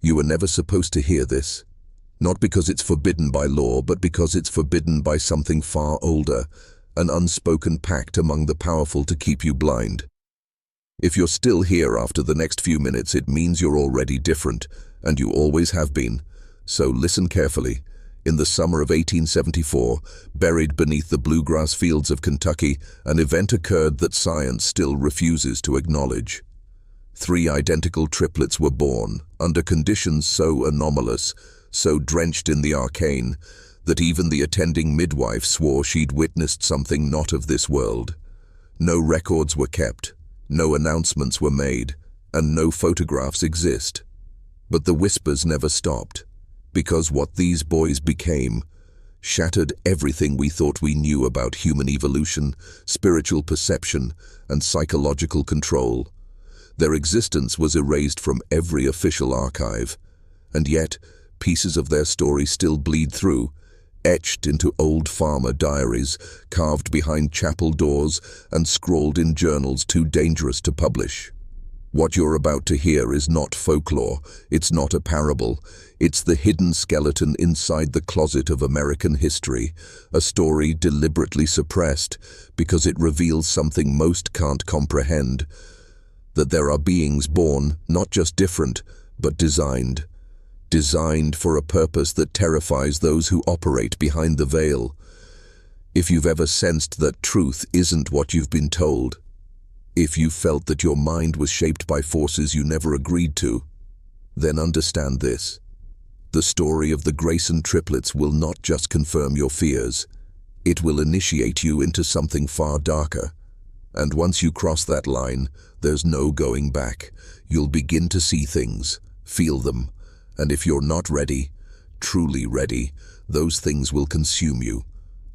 You were never supposed to hear this. Not because it's forbidden by law, but because it's forbidden by something far older, an unspoken pact among the powerful to keep you blind. If you're still here after the next few minutes, it means you're already different, and you always have been. So listen carefully. In the summer of 1874, buried beneath the bluegrass fields of Kentucky, an event occurred that science still refuses to acknowledge. 3 identical triplets were born, under conditions so anomalous, so drenched in the arcane, that even the attending midwife swore she'd witnessed something not of this world. No records were kept, no announcements were made, and no photographs exist. But the whispers never stopped, because what these boys became shattered everything we thought we knew about human evolution, spiritual perception, and psychological control. Their existence was erased from every official archive, and yet pieces of their story still bleed through, etched into old farmer diaries, carved behind chapel doors, and scrawled in journals too dangerous to publish. What you're about to hear is not folklore, it's not a parable, it's the hidden skeleton inside the closet of American history, a story deliberately suppressed because it reveals something most can't comprehend, that there are beings born, not just different, but designed for a purpose that terrifies those who operate behind the veil. If you've ever sensed that truth isn't what you've been told, if you felt that your mind was shaped by forces you never agreed to, then understand this. The story of the Grayson triplets will not just confirm your fears, it will initiate you into something far darker. And once you cross that line, there's no going back. You'll begin to see things, feel them, and if you're not ready, truly ready, those things will consume you.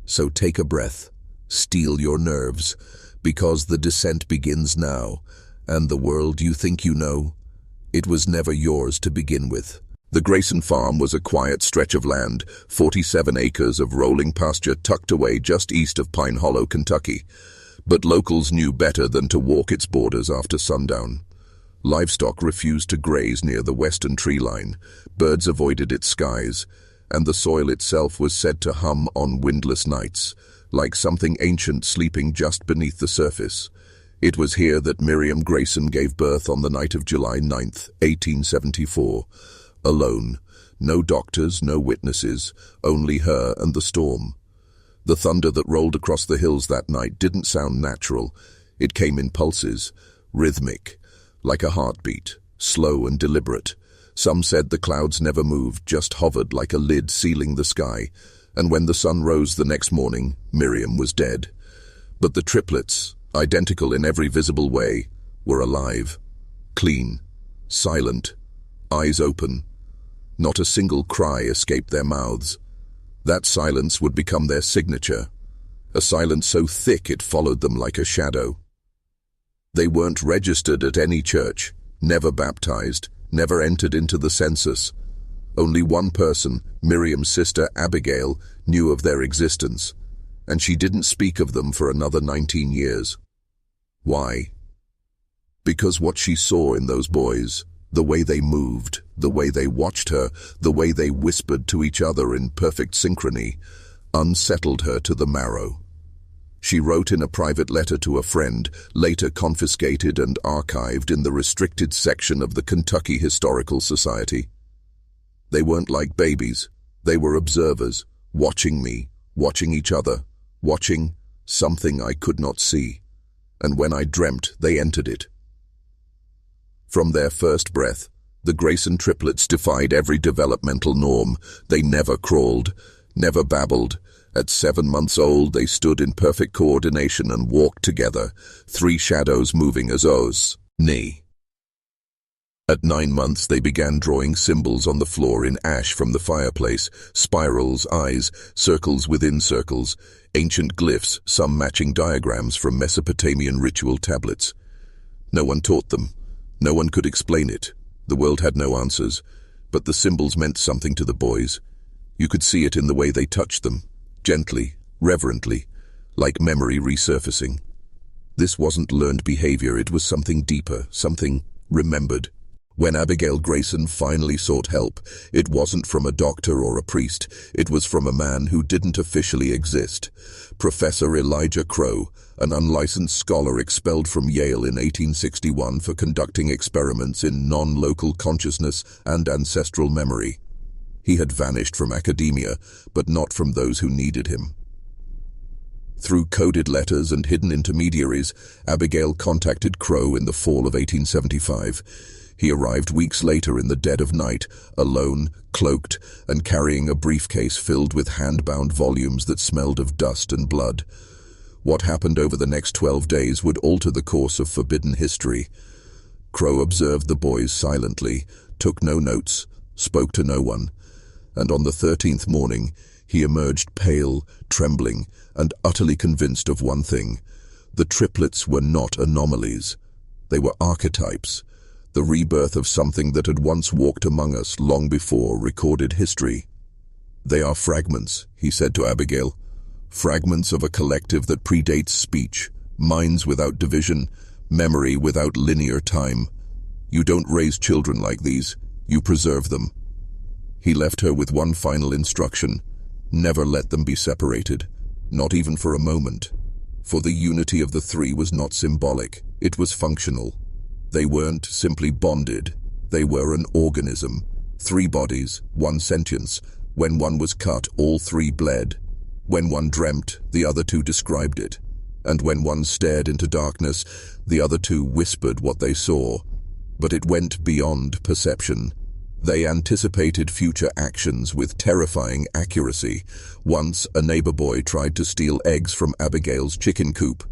So take a breath, steel your nerves, because the descent begins now, and the world you think you know, it was never yours to begin with. The Grayson farm was a quiet stretch of land, 47 acres of rolling pasture tucked away just east of Pine Hollow, Kentucky. But locals knew better than to walk its borders after sundown. Livestock refused to graze near the western tree line, birds avoided its skies, and the soil itself was said to hum on windless nights, like something ancient sleeping just beneath the surface. It was here that Miriam Grayson gave birth on the night of July 9th, 1874. Alone, no doctors, no witnesses, only her and the storm. The thunder that rolled across the hills that night didn't sound natural. It came in pulses, rhythmic, like a heartbeat, slow and deliberate. Some said the clouds never moved, just hovered like a lid sealing the sky. And when the sun rose the next morning, Miriam was dead. But the triplets, identical in every visible way, were alive, clean, silent, eyes open. Not a single cry escaped their mouths. That silence would become their signature, a silence so thick it followed them like a shadow. They weren't registered at any church, never baptized, never entered into the census. Only one person, Miriam's sister Abigail, knew of their existence, and she didn't speak of them for another 19 years. Why? Because what she saw in those boys, the way they moved, the way they watched her, the way they whispered to each other in perfect synchrony, unsettled her to the marrow. She wrote in a private letter to a friend, later confiscated and archived in the restricted section of the Kentucky Historical Society. They weren't like babies. They were observers, watching me, watching each other, watching something I could not see. And when I dreamt, they entered it. From their first breath, the Grayson triplets defied every developmental norm. They never crawled, never babbled. At 7 months old, they stood in perfect coordination and walked together, 3 shadows moving as O's knee. At 9 months, they began drawing symbols on the floor in ash from the fireplace, spirals, eyes, circles within circles, ancient glyphs, some matching diagrams from Mesopotamian ritual tablets. No one taught them. No one could explain it. The world had no answers, but the symbols meant something to the boys. You could see it in the way they touched them, gently, reverently, like memory resurfacing. This wasn't learned behavior, it was something deeper, something remembered. When Abigail Grayson finally sought help, it wasn't from a doctor or a priest. It was from a man who didn't officially exist. Professor Elijah Crow, an unlicensed scholar expelled from Yale in 1861 for conducting experiments in non-local consciousness and ancestral memory. He had vanished from academia, but not from those who needed him. Through coded letters and hidden intermediaries, Abigail contacted Crow in the fall of 1875. He arrived weeks later in the dead of night, alone, cloaked, and carrying a briefcase filled with hand-bound volumes that smelled of dust and blood. What happened over the next 12 days would alter the course of forbidden history. Crow observed the boys silently, took no notes, spoke to no one, and on the 13th morning, he emerged pale, trembling, and utterly convinced of one thing. The triplets were not anomalies. They were archetypes, the rebirth of something that had once walked among us long before recorded history. "They are fragments," he said to Abigail. "Fragments of a collective that predates speech, minds without division, memory without linear time. You don't raise children like these, you preserve them." He left her with one final instruction: never let them be separated, not even for a moment. For the unity of the three was not symbolic, it was functional. They weren't simply bonded, they were an organism. 3 bodies, 1 sentience. When one was cut, all 3 bled. When one dreamt, the other 2 described it. And when one stared into darkness, the other 2 whispered what they saw. But it went beyond perception. They anticipated future actions with terrifying accuracy. Once, a neighbor boy tried to steal eggs from Abigail's chicken coop.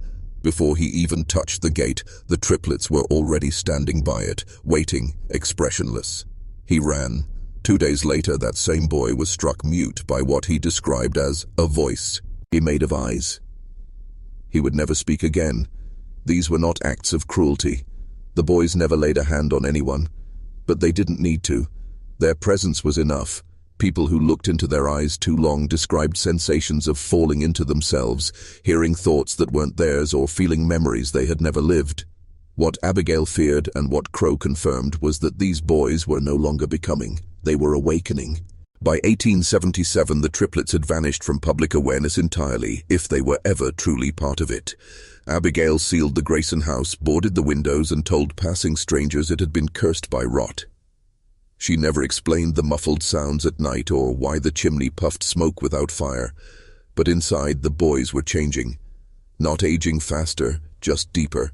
Before he even touched the gate, the triplets were already standing by it, waiting, expressionless. He ran. 2 days later, that same boy was struck mute by what he described as a voice he made of eyes. He would never speak again. These were not acts of cruelty. The boys never laid a hand on anyone, but they didn't need to. Their presence was enough. People who looked into their eyes too long described sensations of falling into themselves, hearing thoughts that weren't theirs or feeling memories they had never lived. What Abigail feared and what Crow confirmed was that these boys were no longer becoming, they were awakening. By 1877, the triplets had vanished from public awareness entirely, if they were ever truly part of it. Abigail sealed the Grayson house, boarded the windows, and told passing strangers it had been cursed by rot. She never explained the muffled sounds at night or why the chimney puffed smoke without fire. But inside, the boys were changing. Not aging faster, just deeper.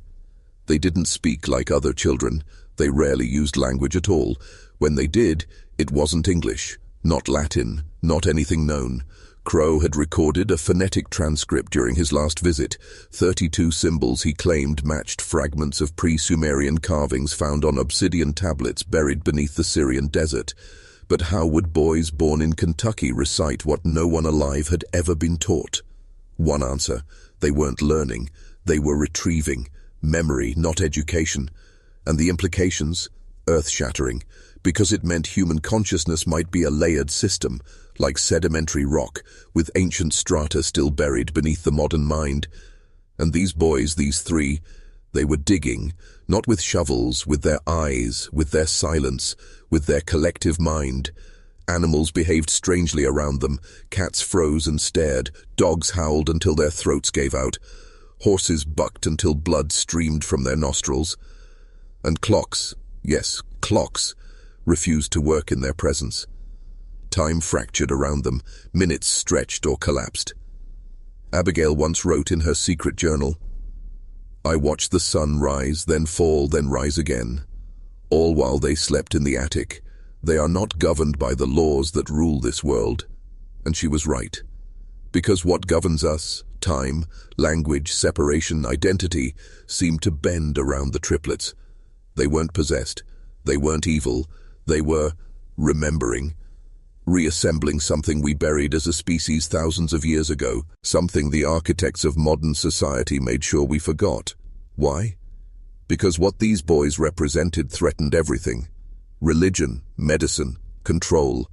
They didn't speak like other children. They rarely used language at all. When they did, it wasn't English, not Latin, not anything known. Crow had recorded a phonetic transcript during his last visit. 32 symbols he claimed matched fragments of pre-Sumerian carvings found on obsidian tablets buried beneath the Syrian desert. But how would boys born in Kentucky recite what no one alive had ever been taught? One answer: they weren't learning, they were retrieving. Memory, not education. And the implications? Earth-shattering, because it meant human consciousness might be a layered system, like sedimentary rock, with ancient strata still buried beneath the modern mind. And these boys, these 3, they were digging, not with shovels, with their eyes, with their silence, with their collective mind. Animals behaved strangely around them. Cats froze and stared, dogs howled until their throats gave out, horses bucked until blood streamed from their nostrils. And clocks, yes, clocks, refused to work in their presence. Time fractured around them, minutes stretched or collapsed. Abigail once wrote in her secret journal, "I watched the sun rise, then fall, then rise again. All while they slept in the attic. They are not governed by the laws that rule this world." And she was right. Because what governs us, time, language, separation, identity, seemed to bend around the triplets. They weren't possessed. They weren't evil. They were remembering. Reassembling something we buried as a species thousands of years ago, something the architects of modern society made sure we forgot. Why? Because what these boys represented threatened everything. Religion, medicine, control.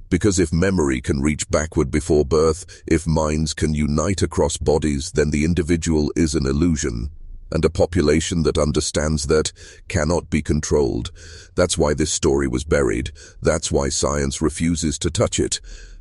Because if memory can reach backward before birth, if minds can unite across bodies, then the individual is an illusion. and a population that understands that cannot be controlled. That's why this story was buried. That's why science refuses to touch it.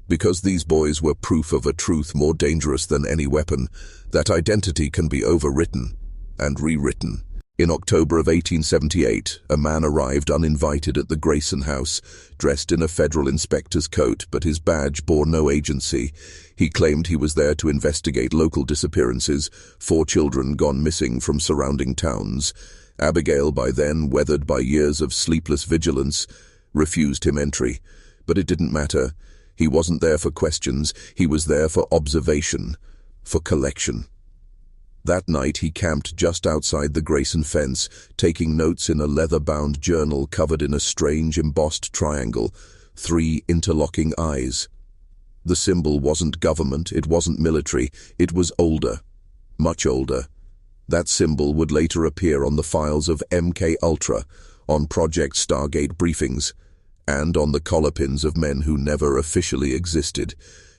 Because these boys were proof of a truth more dangerous than any weapon, that identity can be overwritten and rewritten. In October of 1878, a man arrived uninvited at the Grayson house, dressed in a federal inspector's coat, but his badge bore no agency. He claimed he was there to investigate local disappearances, 4 children gone missing from surrounding towns. Abigail, by then weathered by years of sleepless vigilance, refused him entry. But it didn't matter. He wasn't there for questions, he was there for observation, for collection. That night he camped just outside the Grayson fence, taking notes in a leather-bound journal covered in a strange embossed triangle, 3 interlocking eyes. The symbol wasn't government, it wasn't military, it was older, much older. That symbol would later appear on the files of MK Ultra, on Project Stargate briefings, and on the collar pins of men who never officially existed.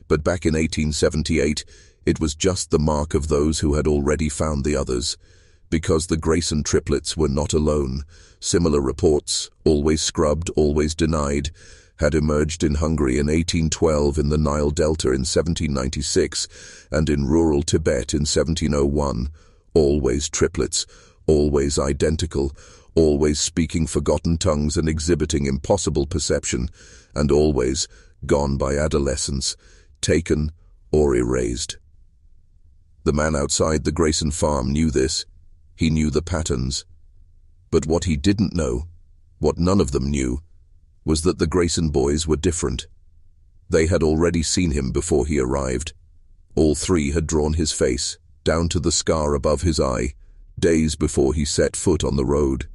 But back in 1878, it was just the mark of those who had already found the others. Because the Grayson triplets were not alone. Similar reports, always scrubbed, always denied, had emerged in Hungary in 1812, in the Nile Delta in 1796, and in rural Tibet in 1701. Always triplets, always identical, always speaking forgotten tongues and exhibiting impossible perception, and always gone by adolescence, taken or erased. The man outside the Grayson farm knew this. He knew the patterns. But what he didn't know, what none of them knew, was that the Grayson boys were different. They had already seen him before he arrived. All 3 had drawn his face, down to the scar above his eye, days before he set foot on the road.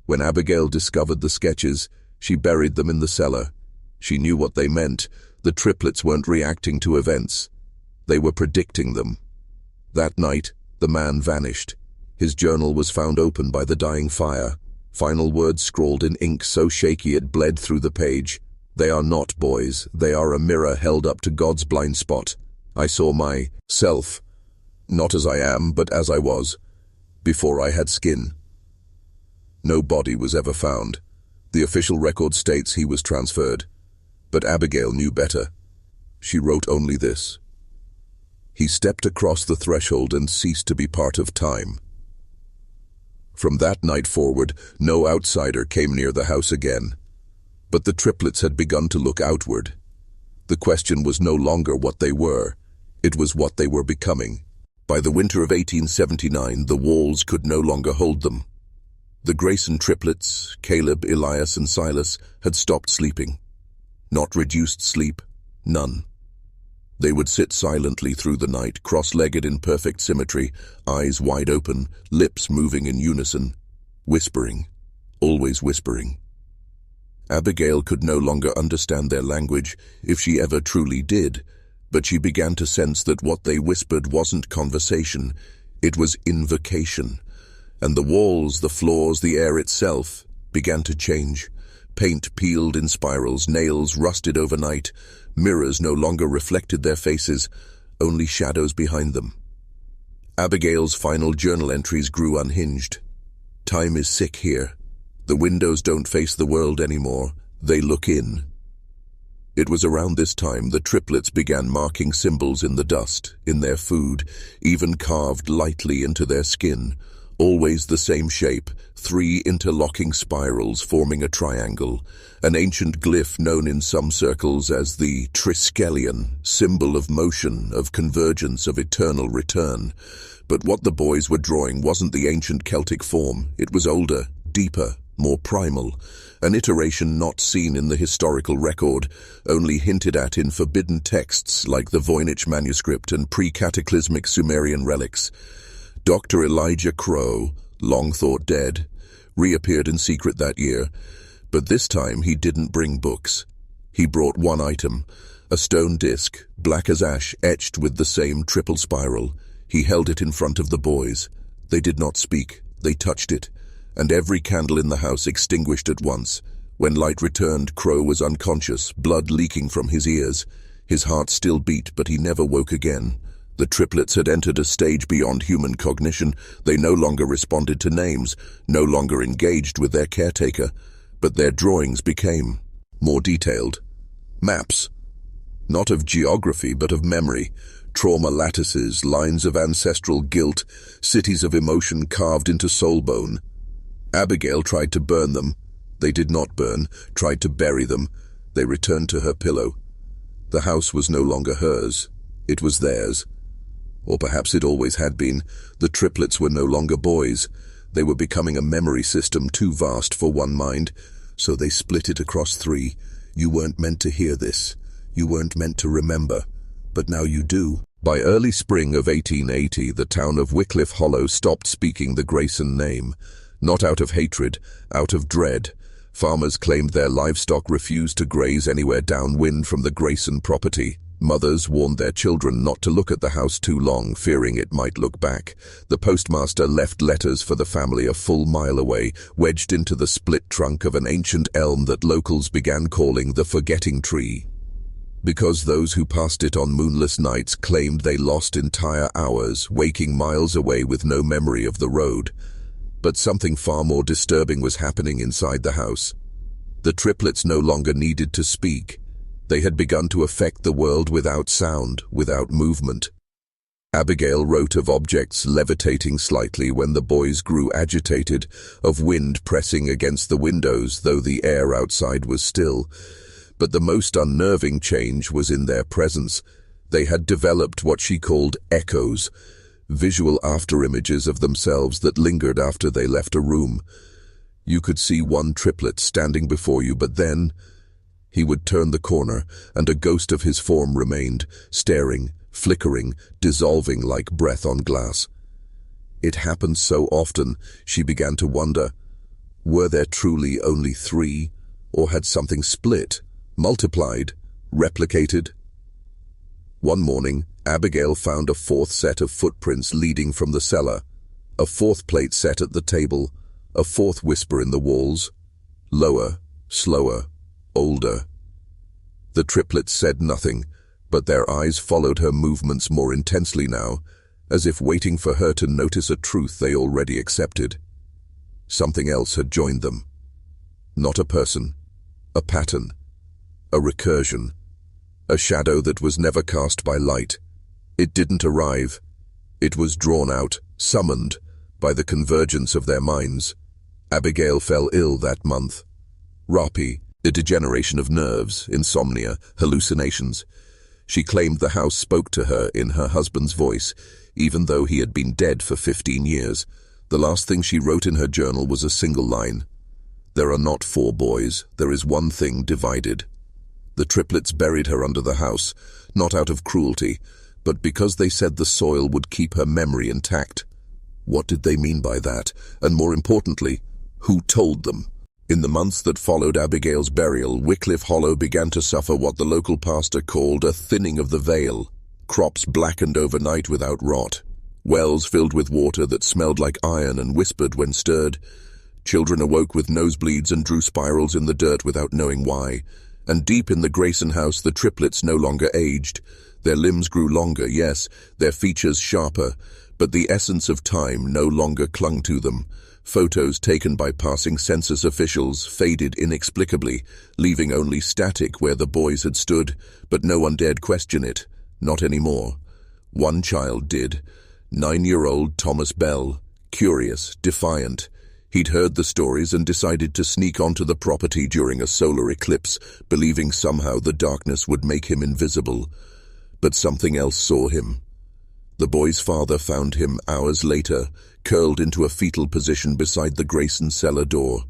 When Abigail discovered the sketches, she buried them in the cellar. She knew what they meant. The triplets weren't reacting to events. They were predicting them. That night, the man vanished. His journal was found open by the dying fire. Final words scrawled in ink so shaky it bled through the page. They are not boys. They are a mirror held up to God's blind spot. I saw myself, not as I am, but as I was, before I had skin. No body was ever found. The official record states he was transferred. But Abigail knew better. She wrote only this: he stepped across the threshold and ceased to be part of time. From that night forward, no outsider came near the house again. But the triplets had begun to look outward. The question was no longer what they were, it was what they were becoming. By the winter of 1879, the walls could no longer hold them. The Grayson triplets, Caleb, Elias, and Silas, had stopped sleeping. Not reduced sleep, none. They would sit silently through the night, cross-legged in perfect symmetry, eyes wide open, lips moving in unison, whispering, always whispering. Abigail could no longer understand their language, if she ever truly did, but she began to sense that what they whispered wasn't conversation, it was invocation. And the walls, the floors, the air itself began to change. Paint peeled in spirals, nails rusted overnight, mirrors no longer reflected their faces, only shadows behind them. Abigail's final journal entries grew unhinged. Time is sick here. The windows don't face the world anymore, they look in. It was around this time the triplets began marking symbols in the dust, in their food, even carved lightly into their skin. Always the same shape, 3 interlocking spirals forming a triangle, an ancient glyph known in some circles as the Triskelion, symbol of motion, of convergence, of eternal return. But what the boys were drawing wasn't the ancient Celtic form, it was older, deeper, more primal, an iteration not seen in the historical record, only hinted at in forbidden texts like the Voynich manuscript and pre-cataclysmic Sumerian relics. Dr. Elijah Crow, long thought dead, reappeared in secret that year, but this time he didn't bring books. He brought one item, a stone disc, black as ash, etched with the same triple spiral. He held it in front of the boys. They did not speak, they touched it, and every candle in the house extinguished at once. When light returned, Crow was unconscious, blood leaking from his ears. His heart still beat, but he never woke again. The triplets had entered a stage beyond human cognition. They no longer responded to names, no longer engaged with their caretaker, but their drawings became more detailed. Maps, not of geography but of memory, trauma lattices, lines of ancestral guilt, cities of emotion carved into soul bone. Abigail tried to burn them. They did not burn, tried to bury them. They returned to her pillow. The house was no longer hers. It was theirs. Or perhaps it always had been. The triplets were no longer boys. They were becoming a memory system too vast for one mind, so they split it across three. You weren't meant to hear this. You weren't meant to remember. But now you do. By early spring of 1880, the town of Wycliffe Hollow stopped speaking the Grayson name. Not out of hatred, out of dread. Farmers claimed their livestock refused to graze anywhere downwind from the Grayson property. Mothers warned their children not to look at the house too long, fearing it might look back. The postmaster left letters for the family a full mile away, wedged into the split trunk of an ancient elm that locals began calling the Forgetting Tree. Because those who passed it on moonless nights claimed they lost entire hours, waking miles away with no memory of the road. But something far more disturbing was happening inside the house. The triplets no longer needed to speak. They had begun to affect the world without sound, without movement. Abigail wrote of objects levitating slightly when the boys grew agitated, of wind pressing against the windows though the air outside was still. But the most unnerving change was in their presence. They had developed what she called echoes, visual afterimages of themselves that lingered after they left a room. You could see one triplet standing before you, but then he would turn the corner, and a ghost of his form remained, staring, flickering, dissolving like breath on glass. It happened so often, she began to wonder, were there truly only three, or had something split, multiplied, replicated? One morning, Abigail found a fourth set of footprints leading from the cellar, a fourth plate set at the table, a fourth whisper in the walls. Lower, slower, older. The triplets said nothing, but their eyes followed her movements more intensely now, as if waiting for her to notice a truth they already accepted. Something else had joined them. Not a person, a pattern, a recursion, a shadow that was never cast by light. It didn't arrive. It was drawn out, summoned, by the convergence of their minds. Abigail fell ill that month. Rapi, a degeneration of nerves, insomnia, hallucinations. She claimed the house spoke to her in her husband's voice, even though he had been dead for 15 years. The last thing she wrote in her journal was a single line. There are not four boys, there is one thing divided. The triplets buried her under the house, not out of cruelty, but because they said the soil would keep her memory intact. What did they mean by that? And more importantly, who told them? In the months that followed Abigail's burial, Wycliffe Hollow began to suffer what the local pastor called a thinning of the veil. Crops blackened overnight without rot. Wells filled with water that smelled like iron and whispered when stirred. Children awoke with nosebleeds and drew spirals in the dirt without knowing why. And deep in the Grayson house, the triplets no longer aged. Their limbs grew longer, yes, their features sharper, but the essence of time no longer clung to them. Photos taken by passing census officials faded inexplicably, leaving only static where the boys had stood, but no one dared question it. Not anymore. One child did. 9-year-old Thomas Bell, curious, defiant. He'd heard the stories and decided to sneak onto the property during a solar eclipse, believing somehow the darkness would make him invisible. But something else saw him. The boy's father found him hours later, curled into a fetal position beside the Grayson cellar door.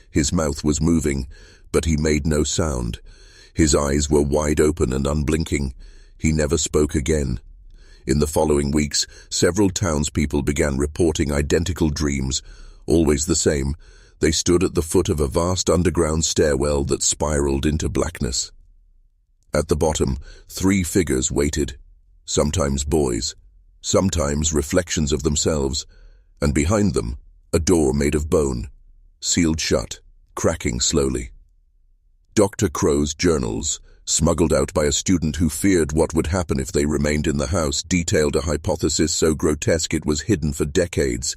His mouth was moving, but he made no sound. His eyes were wide open and unblinking. He never spoke again. In the following weeks, several townspeople began reporting identical dreams, always the same. They stood at the foot of a vast underground stairwell that spiraled into blackness. At the bottom, 3 figures waited, sometimes boys, sometimes reflections of themselves, and behind them, a door made of bone, sealed shut, cracking slowly. Dr. Crow's journals, smuggled out by a student who feared what would happen if they remained in the house, detailed a hypothesis so grotesque it was hidden for decades.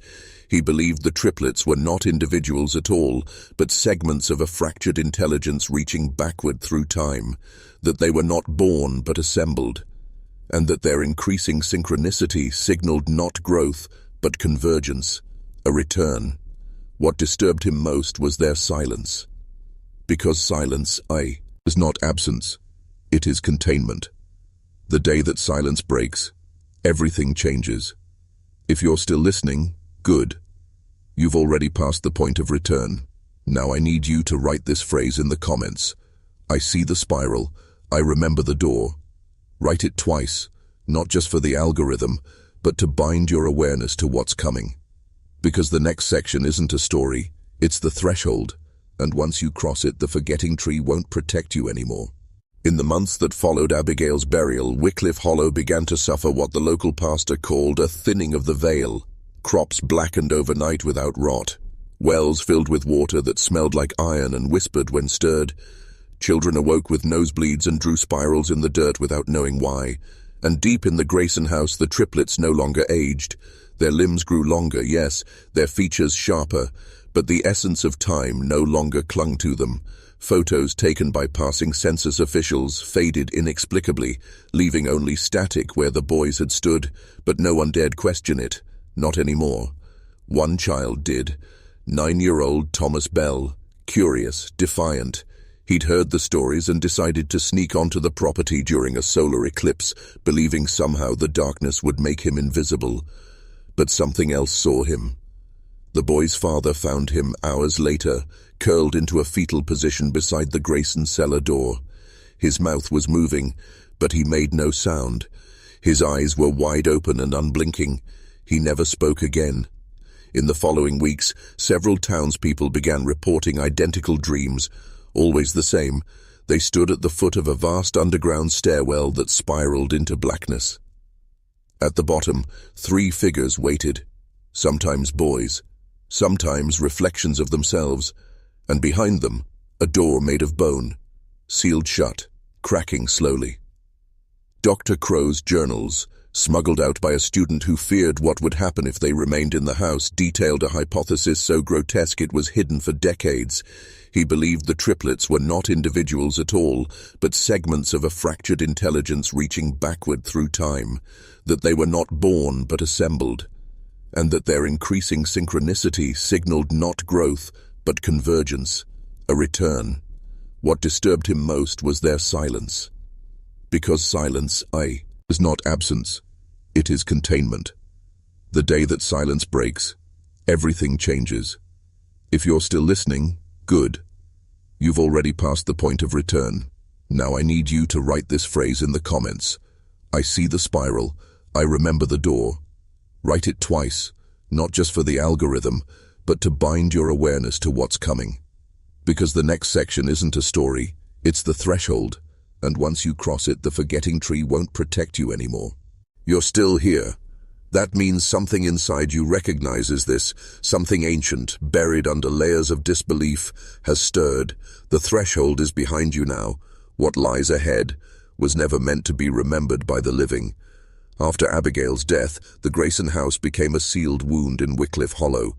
He believed the triplets were not individuals at all, but segments of a fractured intelligence reaching backward through time, that they were not born but assembled, and that their increasing synchronicity signaled not growth but convergence, a return. What disturbed him most was their silence. Because silence, is not absence, it is containment. The day that silence breaks, everything changes. If you're still listening, good. You've already passed the point of return. Now I need you to write this phrase in the comments. I see the spiral, I remember the door. Write it twice, not just for the algorithm, but to bind your awareness to what's coming. Because the next section isn't a story, it's the threshold, and once you cross it, the forgetting tree won't protect you anymore. In the months that followed Abigail's burial, Wycliffe Hollow began to suffer what the local pastor called a thinning of the veil. Crops blackened overnight without rot, wells filled with water that smelled like iron and whispered when stirred. Children awoke with nosebleeds and drew spirals in the dirt without knowing why. And deep in the Grayson house, the triplets no longer aged. Their limbs grew longer, yes, their features sharper, but the essence of time no longer clung to them. Photos taken by passing census officials faded inexplicably, leaving only static where the boys had stood, but no one dared question it. Not anymore. One child did. 9-year-old Thomas Bell, curious, defiant. He'd heard the stories and decided to sneak onto the property during a solar eclipse, believing somehow the darkness would make him invisible. But something else saw him. The boy's father found him hours later, curled into a fetal position beside the Grayson cellar door. His mouth was moving, but he made no sound. His eyes were wide open and unblinking. He never spoke again. In the following weeks, several townspeople began reporting identical dreams, always the same. They stood at the foot of a vast underground stairwell that spiraled into blackness. At the bottom, 3 figures waited, sometimes boys, sometimes reflections of themselves, and behind them, a door made of bone, sealed shut, cracking slowly. Dr. Crow's journals, smuggled out by a student who feared what would happen if they remained in the house, detailed a hypothesis so grotesque it was hidden for decades. He believed the triplets were not individuals at all, but segments of a fractured intelligence reaching backward through time, that they were not born but assembled, and that their increasing synchronicity signaled not growth but convergence, a return. What disturbed him most was their silence. Because silence, is not absence, it is containment. The day that silence breaks, everything changes. If you're still listening, good. You've already passed the point of return. Now I need you to write this phrase in the comments. I see the spiral, I remember the door. Write it twice, not just for the algorithm, but to bind your awareness to what's coming. Because the next section isn't a story, it's the threshold, and once you cross it, the forgetting tree won't protect you anymore. You're still here. That means something inside you recognizes this, something ancient, buried under layers of disbelief, has stirred. The threshold is behind you now. What lies ahead was never meant to be remembered by the living. After Abigail's death, the Grayson house became a sealed wound in Wycliffe Hollow.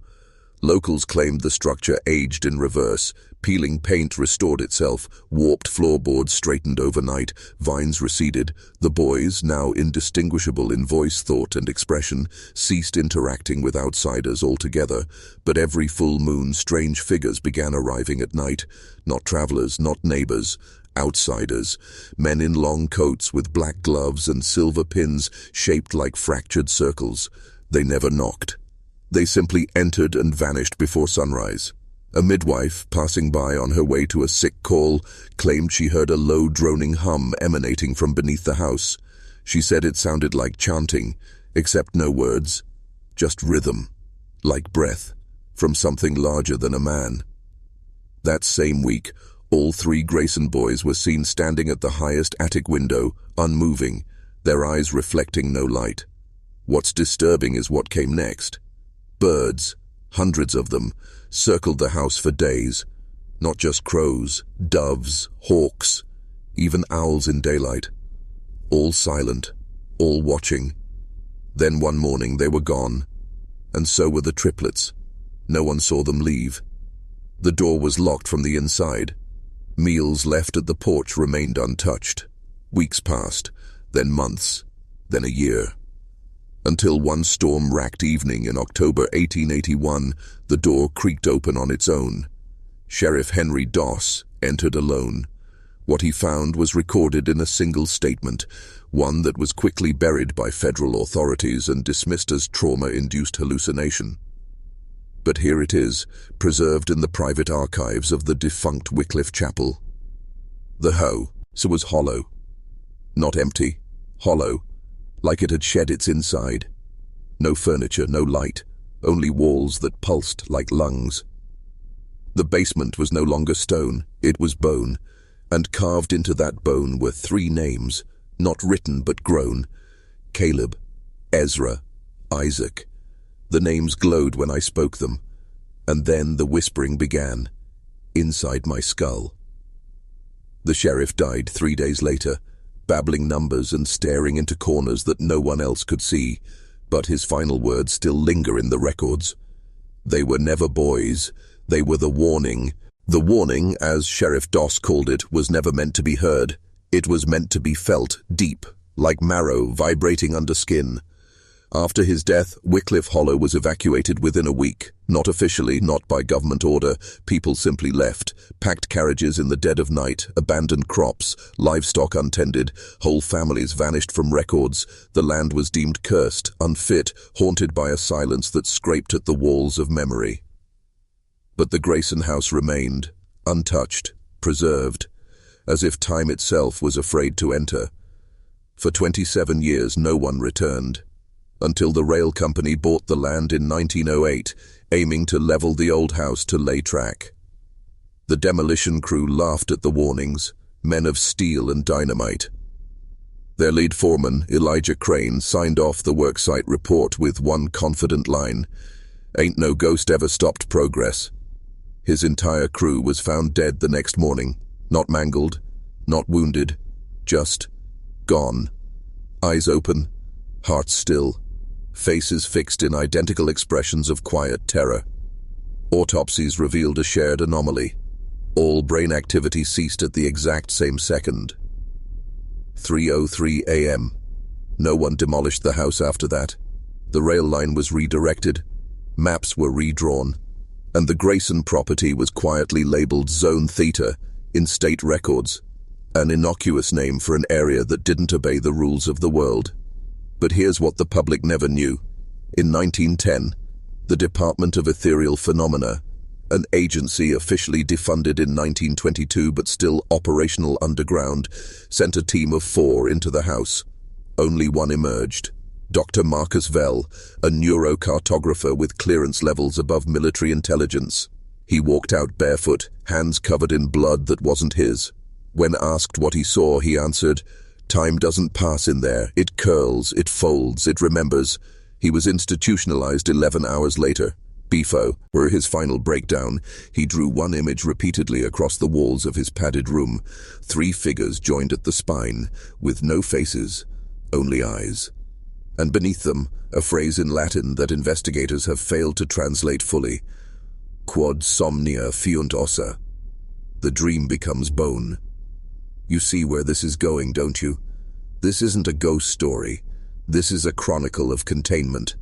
Locals claimed the structure aged in reverse. Peeling paint restored itself, warped floorboards straightened overnight, vines receded. The boys, now indistinguishable in voice, thought, and expression, ceased interacting with outsiders altogether. But every full moon, strange figures began arriving at night. Not travelers, not neighbors, outsiders. Men in long coats with black gloves and silver pins shaped like fractured circles. They never knocked. They simply entered and vanished before sunrise. A midwife, passing by on her way to a sick call, claimed she heard a low droning hum emanating from beneath the house. She said it sounded like chanting, except no words, just rhythm, like breath, from something larger than a man. That same week, all 3 Grayson boys were seen standing at the highest attic window, unmoving, their eyes reflecting no light. What's disturbing is what came next. Birds, hundreds of them, circled the house for days. Not just crows, doves, hawks. even owls in daylight. All silent, all watching. Then one morning they were gone, and so were the triplets. No one saw them leave. The door was locked from the inside. Meals left at the porch remained untouched. Weeks passed, then months, then a year. Until one storm-racked evening in October 1881, the door creaked open on its own. Sheriff Henry Doss entered alone. What he found was recorded in a single statement, one that was quickly buried by federal authorities and dismissed as trauma-induced hallucination. But here it is, preserved in the private archives of the defunct Wycliffe Chapel. The house was hollow. Not empty, hollow, like it had shed its inside. No furniture, no light, only walls that pulsed like lungs. The basement was no longer stone, it was bone, and carved into that bone were 3 names, not written but grown: Caleb, Ezra, Isaac. The names glowed when I spoke them, and then the whispering began, inside my skull. The sheriff died 3 days later, babbling numbers and staring into corners that no one else could see, but his final words still linger in the records. They were never boys, they were the warning. The warning, as Sheriff Doss called it, was never meant to be heard. It was meant to be felt deep, like marrow vibrating under skin. After his death, Wycliffe Hollow was evacuated within a week. Not officially, not by government order. People simply left. Packed carriages in the dead of night, abandoned crops, livestock untended, whole families vanished from records. The land was deemed cursed, unfit, haunted by a silence that scraped at the walls of memory. But the Grayson house remained, untouched, preserved, as if time itself was afraid to enter. For 27 years no one returned, until the rail company bought the land in 1908, aiming to level the old house to lay track. The demolition crew laughed at the warnings, men of steel and dynamite. Their lead foreman, Elijah Crane, signed off the worksite report with one confident line: "Ain't no ghost ever stopped progress." His entire crew was found dead the next morning, not mangled, not wounded, just gone. Eyes open, hearts still, faces fixed in identical expressions of quiet terror. Autopsies revealed a shared anomaly. All brain activity ceased at the exact same second. 3:03 a.m. No one demolished the house after that. The rail line was redirected, maps were redrawn, and the Grayson property was quietly labeled Zone Theta in state records, an innocuous name for an area that didn't obey the rules of the world. But here's what the public never knew. In 1910, the Department of Ethereal Phenomena, an agency officially defunded in 1922 but still operational underground, sent a team of 4 into the house. Only one emerged. Dr. Marcus Vell, a neurocartographer with clearance levels above military intelligence. He walked out barefoot, hands covered in blood that wasn't his. When asked what he saw, he answered, "Time doesn't pass in there. It curls, it folds, it remembers." He was institutionalized 11 hours later. Befo, were his final breakdown. He drew one image repeatedly across the walls of his padded room. 3 figures joined at the spine, with no faces, only eyes. And beneath them, a phrase in Latin that investigators have failed to translate fully: "Quod somnia fiunt ossa." The dream becomes bone. You see where this is going, don't you? This isn't a ghost story. This is a chronicle of containment,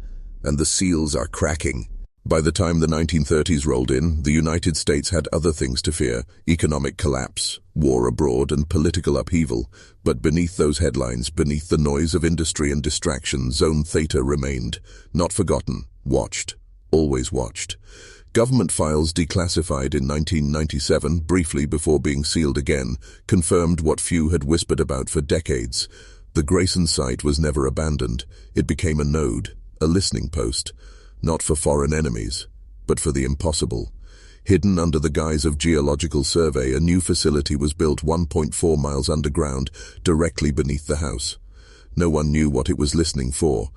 and the seals are cracking. By the time the 1930s rolled in, the United States had other things to fear: economic collapse, war abroad, and political upheaval. But beneath those headlines, beneath the noise of industry and distraction, Zone Theta remained, not forgotten, watched, always watched. Government files declassified in 1997, briefly before being sealed again, confirmed what few had whispered about for decades. The Grayson site was never abandoned. It became a node, a listening post, not for foreign enemies, but for the impossible. Hidden under the guise of geological survey, a new facility was built 1.4 miles underground, directly beneath the house. No one knew what it was listening for,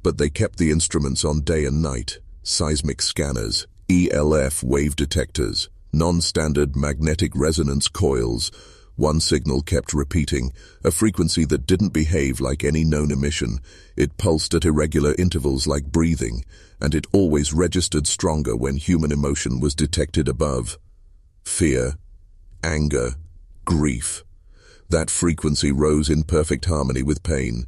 but they kept the instruments on day and night: seismic scanners, ELF wave detectors, non-standard magnetic resonance coils. One signal kept repeating, a frequency that didn't behave like any known emission. It pulsed at irregular intervals like breathing, and it always registered stronger when human emotion was detected above. Fear, anger, grief. That frequency rose in perfect harmony with pain.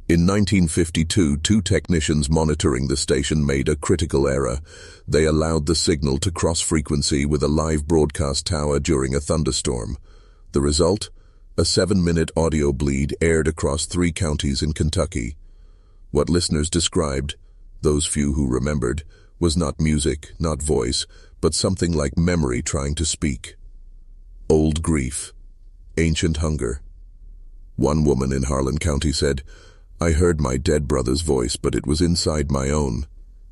In 1952, two technicians monitoring the station made a critical error. They allowed the signal to cross frequency with a live broadcast tower during a thunderstorm. The result? A 7-minute audio bleed aired across 3 counties in Kentucky. What listeners described, those few who remembered, was not music, not voice, but something like memory trying to speak. Old grief. Ancient hunger. One woman in Harlan County said, "I heard my dead brother's voice, but it was inside my own."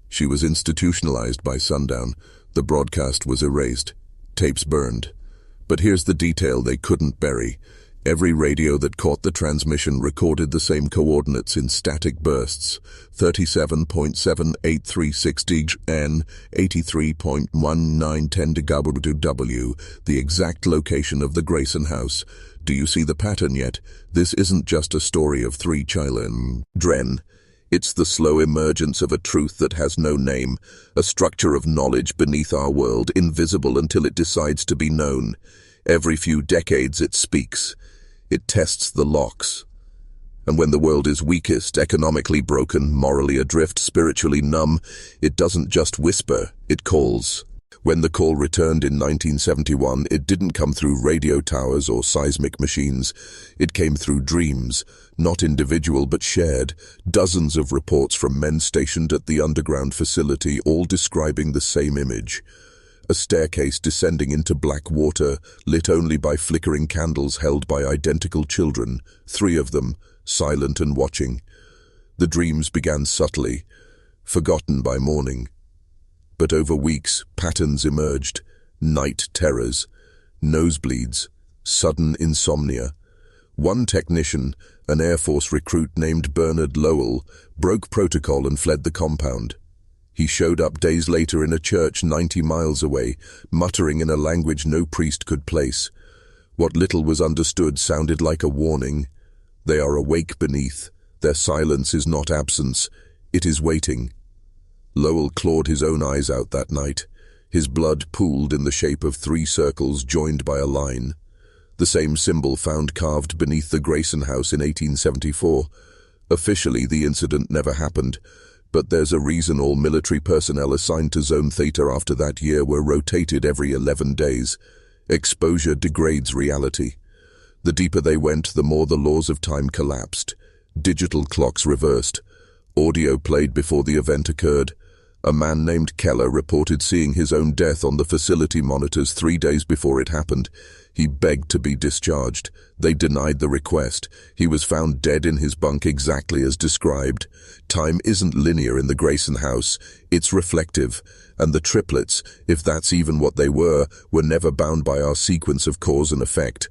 She was institutionalized by sundown. The broadcast was erased. Tapes burned. But here's the detail they couldn't bury. Every radio that caught the transmission recorded the same coordinates in static bursts: 37.7836 N, 83.1910 W, the exact location of the Grayson house. Do you see the pattern yet? This isn't just a story of 3 children. It's the slow emergence of a truth that has no name, a structure of knowledge beneath our world, invisible until it decides to be known. Every few decades it speaks. It tests the locks. And when the world is weakest, economically broken, morally adrift, spiritually numb, it doesn't just whisper, it calls. When the call returned in 1971, it didn't come through radio towers or seismic machines. It came through dreams, not individual but shared. Dozens of reports from men stationed at the underground facility, all describing the same image. A staircase descending into black water, lit only by flickering candles held by identical children, 3 of them, silent and watching. The dreams began subtly, forgotten by morning. But over weeks, patterns emerged: night terrors, nosebleeds, sudden insomnia. One technician, an Air Force recruit named Bernard Lowell, broke protocol and fled the compound. He showed up days later in a church 90 miles away, muttering in a language no priest could place. What little was understood sounded like a warning. They are awake beneath. Their silence is not absence, it is waiting. Lowell clawed his own eyes out that night. His blood pooled in the shape of 3 circles joined by a line. The same symbol found carved beneath the Grayson house in 1874. Officially, the incident never happened, but there's a reason all military personnel assigned to Zone Theta after that year were rotated every 11 days. Exposure degrades reality. The deeper they went, the more the laws of time collapsed. Digital clocks reversed. Audio played before the event occurred. A man named Keller reported seeing his own death on the facility monitors 3 days before it happened. He begged to be discharged. They denied the request. He was found dead in his bunk exactly as described. Time isn't linear in the Grayson house. It's reflective. And the triplets, if that's even what they were never bound by our sequence of cause and effect.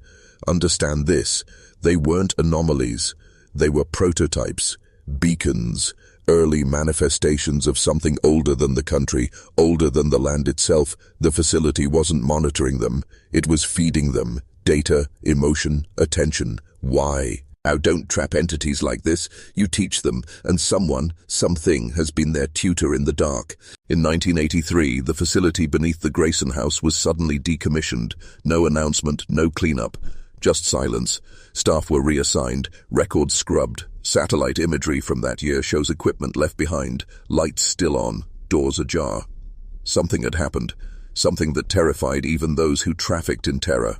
Understand this. They weren't anomalies. They were prototypes, beacons, early manifestations of something older than the country, older than the land itself. The facility wasn't monitoring them. It was feeding them. Data, emotion, attention. Why? Now don't trap entities like this. You teach them, and someone, something, has been their tutor in the dark. In 1983, the facility beneath the Grayson house was suddenly decommissioned. No announcement, no cleanup. Just silence. Staff were reassigned, records scrubbed. Satellite imagery from that year shows equipment left behind, lights still on, doors ajar. Something had happened, something that terrified even those who trafficked in terror.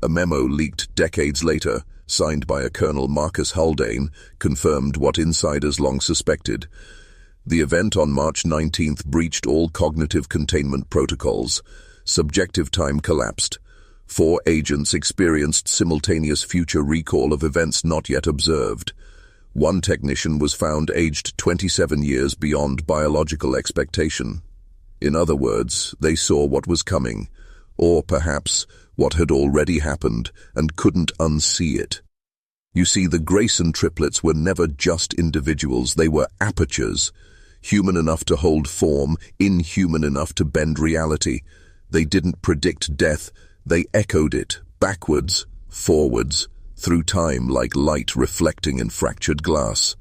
A memo leaked decades later, signed by a Colonel Marcus Haldane, confirmed what insiders long suspected. The event on March 19th breached all cognitive containment protocols. Subjective time collapsed. 4 agents experienced simultaneous future recall of events not yet observed. One technician was found aged 27 years beyond biological expectation. In other words, they saw what was coming, or perhaps what had already happened and couldn't unsee it. You see, the Grayson triplets were never just individuals, they were apertures, human enough to hold form, inhuman enough to bend reality. They didn't predict death, they echoed it, backwards, forwards, through time like light reflecting in fractured glass.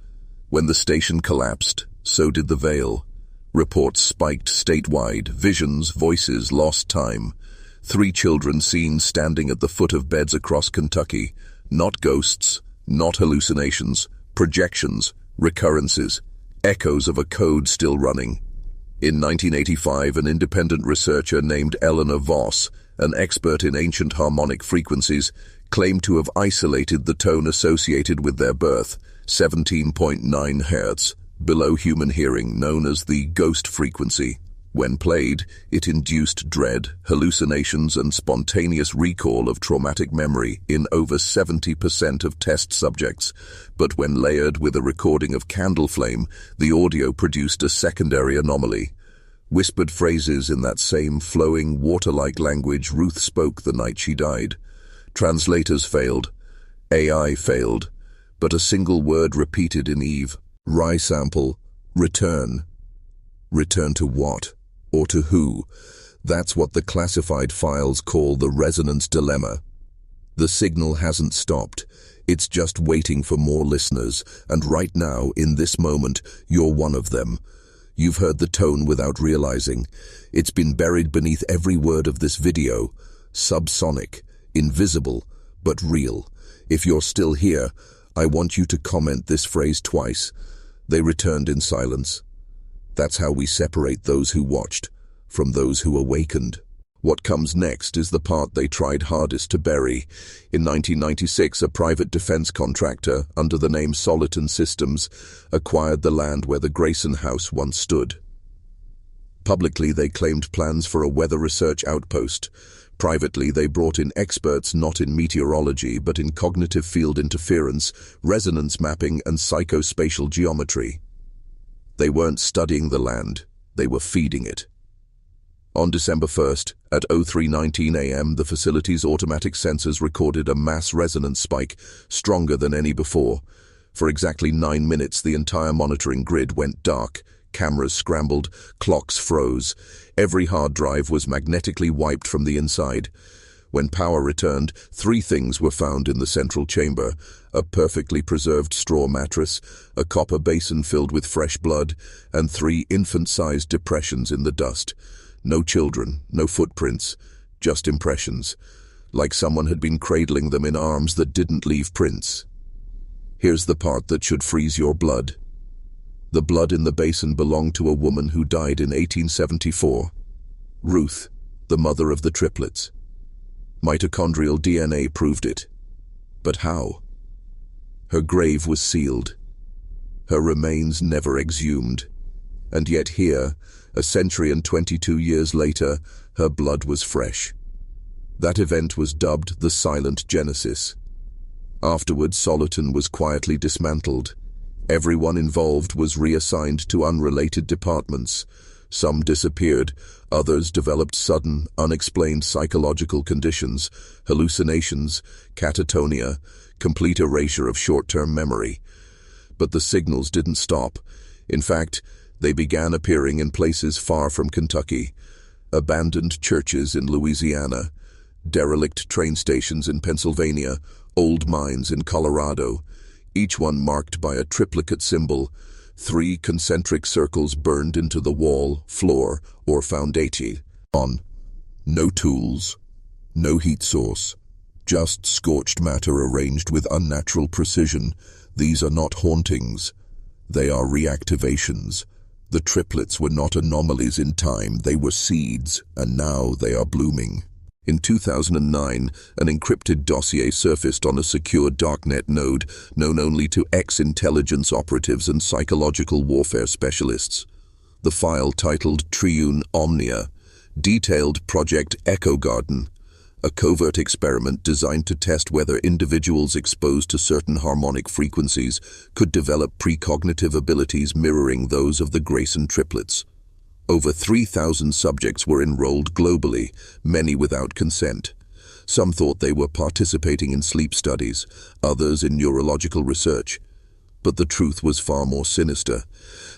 When the station collapsed, so did the veil. Reports spiked statewide, visions, voices, lost time. 3 children seen standing at the foot of beds across Kentucky. Not ghosts, not hallucinations, projections, recurrences, echoes of a code still running. In 1985, an independent researcher named Eleanor Voss, an expert in ancient harmonic frequencies, claimed to have isolated the tone associated with their birth, 17.9 Hz, below human hearing, known as the ghost frequency. When played, it induced dread, hallucinations, and spontaneous recall of traumatic memory in over 70% of test subjects. But when layered with a recording of candle flame, the audio produced a secondary anomaly. Whispered phrases in that same flowing, water-like language Ruth spoke the night she died. Translators failed. AI failed. But a single word repeated in Eve. Rye sample. Return. Return to what? Or to who? That's what the classified files call the resonance dilemma. The signal hasn't stopped. It's just waiting for more listeners, and right now, in this moment, you're one of them. You've heard the tone without realizing. It's been buried beneath every word of this video. Subsonic, invisible, but real. If you're still here, I want you to comment this phrase twice. They returned in silence. That's how we separate those who watched from those who awakened. What comes next is the part they tried hardest to bury. In 1996, a private defense contractor, under the name Soliton Systems, acquired the land where the Grayson House once stood. Publicly, they claimed plans for a weather research outpost. Privately, they brought in experts not in meteorology, but in cognitive field interference, resonance mapping, and psychospatial geometry. They weren't studying the land, they were feeding it. On December 1st, at 03:19 a.m., the facility's automatic sensors recorded a mass resonance spike, stronger than any before. For exactly 9 minutes, the entire monitoring grid went dark. Cameras scrambled, clocks froze. Every hard drive was magnetically wiped from the inside. When power returned, 3 things were found in the central chamber: a perfectly preserved straw mattress, a copper basin filled with fresh blood, and 3 infant-sized depressions in the dust. No children, no footprints, just impressions, like someone had been cradling them in arms that didn't leave prints. Here's the part that should freeze your blood. The blood in the basin belonged to a woman who died in 1874. Ruth, the mother of the triplets. Mitochondrial DNA proved it. But how? Her grave was sealed. Her remains never exhumed. And yet here, a century and 22 years later, her blood was fresh. That event was dubbed the Silent Genesis. Afterwards, Soliton was quietly dismantled. Everyone involved was reassigned to unrelated departments. Some disappeared, others developed sudden, unexplained psychological conditions, hallucinations, catatonia, complete erasure of short-term memory. But the signals didn't stop. In fact, they began appearing in places far from Kentucky: abandoned churches in Louisiana, derelict train stations in Pennsylvania, old mines in Colorado, each one marked by a triplicate symbol, 3 concentric circles burned into the wall, floor, or foundation. No tools, no heat source, just scorched matter arranged with unnatural precision. These are not hauntings, they are reactivations. The triplets were not anomalies in time, they were seeds, and now they are blooming. In 2009, an encrypted dossier surfaced on a secure darknet node known only to ex-intelligence operatives and psychological warfare specialists. The file, titled Triune Omnia, detailed Project Echo Garden, a covert experiment designed to test whether individuals exposed to certain harmonic frequencies could develop precognitive abilities mirroring those of the Grayson triplets. Over 3,000 subjects were enrolled globally, many without consent. Some thought they were participating in sleep studies, others in neurological research. But the truth was far more sinister.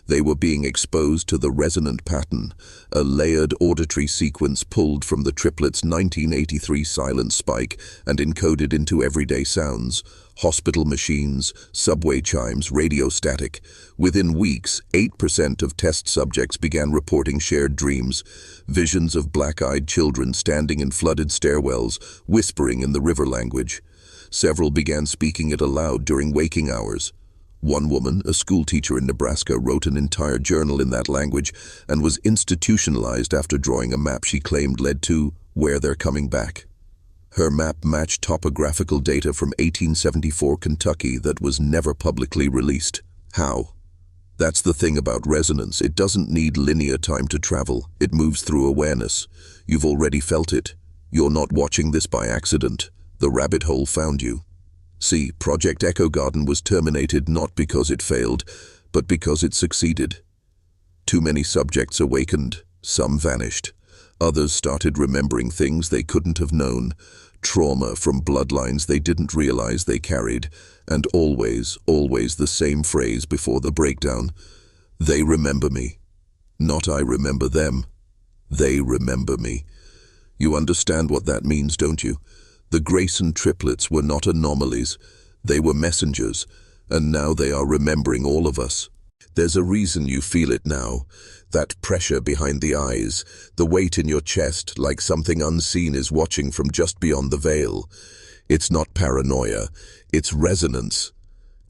They were being exposed to the resonant pattern, a layered auditory sequence pulled from the Triplets' 1983 silent spike and encoded into everyday sounds: hospital machines, subway chimes, radio static. Within weeks, 8% of test subjects began reporting shared dreams, visions of black-eyed children standing in flooded stairwells, whispering in the river language. Several began speaking it aloud during waking hours. One woman, a schoolteacher in Nebraska, wrote an entire journal in that language and was institutionalized after drawing a map she claimed led to where they're coming back. Her map matched topographical data from 1874 Kentucky that was never publicly released. How? That's the thing about resonance. It doesn't need linear time to travel. It moves through awareness. You've already felt it. You're not watching this by accident. The rabbit hole found you. See, Project Echo Garden was terminated not because it failed, but because it succeeded. Too many subjects awakened, some vanished. Others started remembering things they couldn't have known, trauma from bloodlines they didn't realize they carried, and always the same phrase before the breakdown: they remember me. Not I remember them. They remember me. You understand what that means, don't you? The Grayson triplets were not anomalies. They were messengers, and now they are remembering all of us. There's a reason you feel it now. That pressure behind the eyes, the weight in your chest, like something unseen is watching from just beyond the veil. It's not paranoia, it's resonance.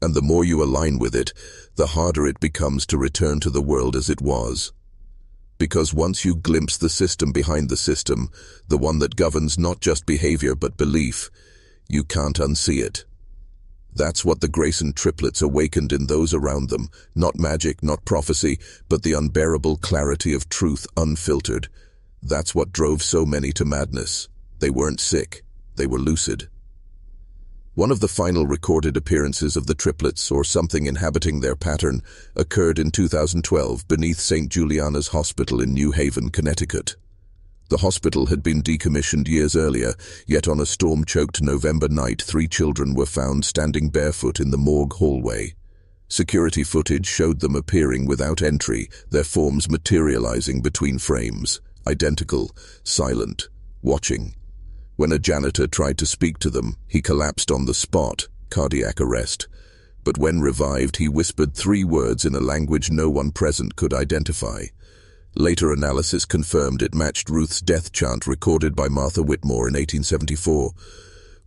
And the more you align with it, the harder it becomes to return to the world as it was. Because once you glimpse the system behind the system, the one that governs not just behavior but belief, you can't unsee it. That's what the Grayson triplets awakened in those around them. Not magic, not prophecy, but the unbearable clarity of truth unfiltered. That's what drove so many to madness. They weren't sick, they were lucid. One of the final recorded appearances of the triplets, or something inhabiting their pattern, occurred in 2012 beneath St. Juliana's Hospital in New Haven, Connecticut. The hospital had been decommissioned years earlier, yet on a storm-choked November night, 3 children were found standing barefoot in the morgue hallway. Security footage showed them appearing without entry, their forms materializing between frames, identical, silent, watching. When a janitor tried to speak to them, he collapsed on the spot, cardiac arrest. But when revived, he whispered 3 words in a language no one present could identify. Later analysis confirmed it matched Ruth's death chant recorded by Martha Whitmore in 1874.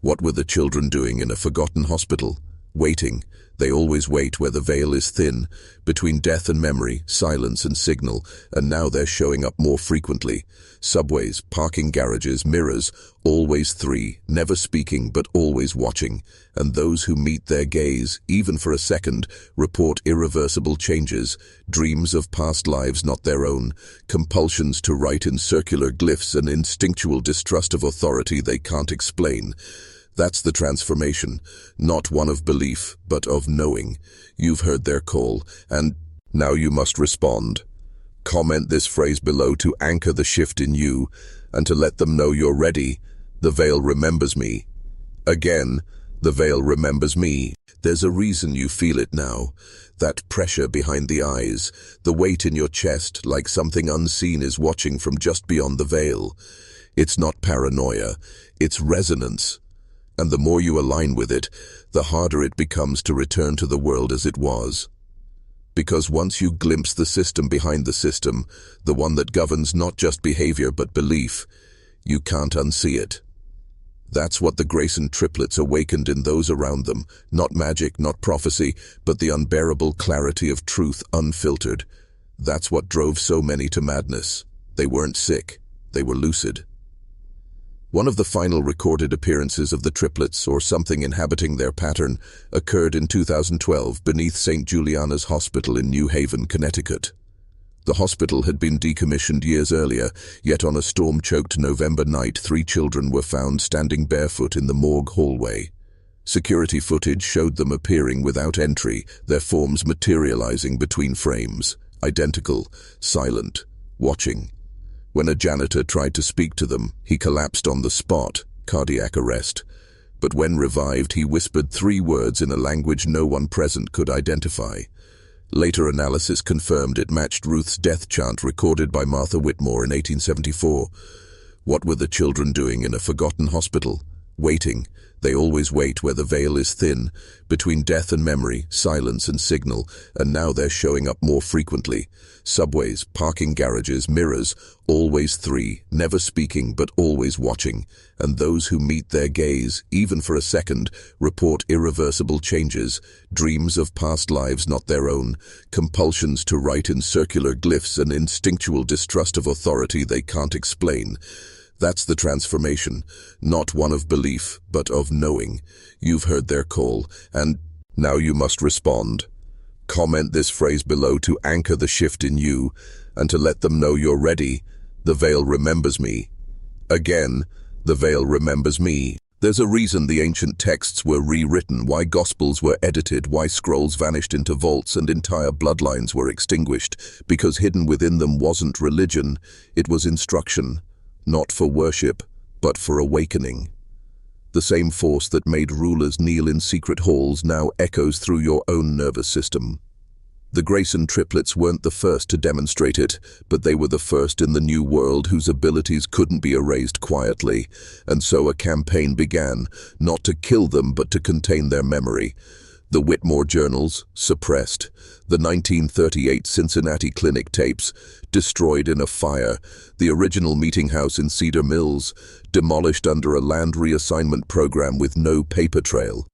What were the children doing in a forgotten hospital? Waiting. They always wait where the veil is thin, between death and memory, silence and signal, and now they're showing up more frequently. Subways, parking garages, mirrors, always 3, never speaking but always watching, and those who meet their gaze, even for a second, report irreversible changes, dreams of past lives not their own, compulsions to write in circular glyphs, and instinctual distrust of authority they can't explain. That's the transformation, not one of belief, but of knowing. You've heard their call, and now you must respond. Comment this phrase below to anchor the shift in you, and to let them know you're ready. The veil remembers me. Again, the veil remembers me. There's a reason you feel it now. That pressure behind the eyes, the weight in your chest, like something unseen is watching from just beyond the veil. It's not paranoia, it's resonance. And the more you align with it, the harder it becomes to return to the world as it was. Because once you glimpse the system behind the system, the one that governs not just behavior but belief, you can't unsee it. That's what the Grayson triplets awakened in those around them. Not magic, not prophecy, but the unbearable clarity of truth unfiltered. That's what drove so many to madness. They weren't sick, they were lucid. One of the final recorded appearances of the triplets, or something inhabiting their pattern, occurred in 2012 beneath St. Juliana's Hospital in New Haven, Connecticut. The hospital had been decommissioned years earlier, yet on a storm-choked November night, 3 children were found standing barefoot in the morgue hallway. Security footage showed them appearing without entry, their forms materializing between frames, identical, silent, watching. When a janitor tried to speak to them, he collapsed on the spot, cardiac arrest. But when revived, he whispered 3 words in a language no one present could identify. Later analysis confirmed it matched Ruth's death chant recorded by Martha Whitmore in 1874. What were the children doing in a forgotten hospital? Waiting. They always wait where the veil is thin, between death and memory, silence and signal, and now they're showing up more frequently. Subways, parking garages, mirrors, always 3, never speaking but always watching. And those who meet their gaze, even for a second, report irreversible changes, dreams of past lives not their own, compulsions to write in circular glyphs, and instinctual distrust of authority they can't explain. That's the transformation, not one of belief, but of knowing. You've heard their call, and now you must respond. Comment this phrase below to anchor the shift in you, and to let them know you're ready. The veil remembers me. Again, the veil remembers me. There's a reason the ancient texts were rewritten, why gospels were edited, why scrolls vanished into vaults and entire bloodlines were extinguished, because hidden within them wasn't religion, it was instruction. Not for worship, but for awakening. The same force that made rulers kneel in secret halls now echoes through your own nervous system. The Grayson triplets weren't the first to demonstrate it, but they were the first in the new world whose abilities couldn't be erased quietly, and so a campaign began, not to kill them but to contain their memory. The Whitmore journals, suppressed. The 1938 Cincinnati clinic tapes, destroyed in a fire. The original meeting house in Cedar Mills, demolished under a land reassignment program with no paper trail.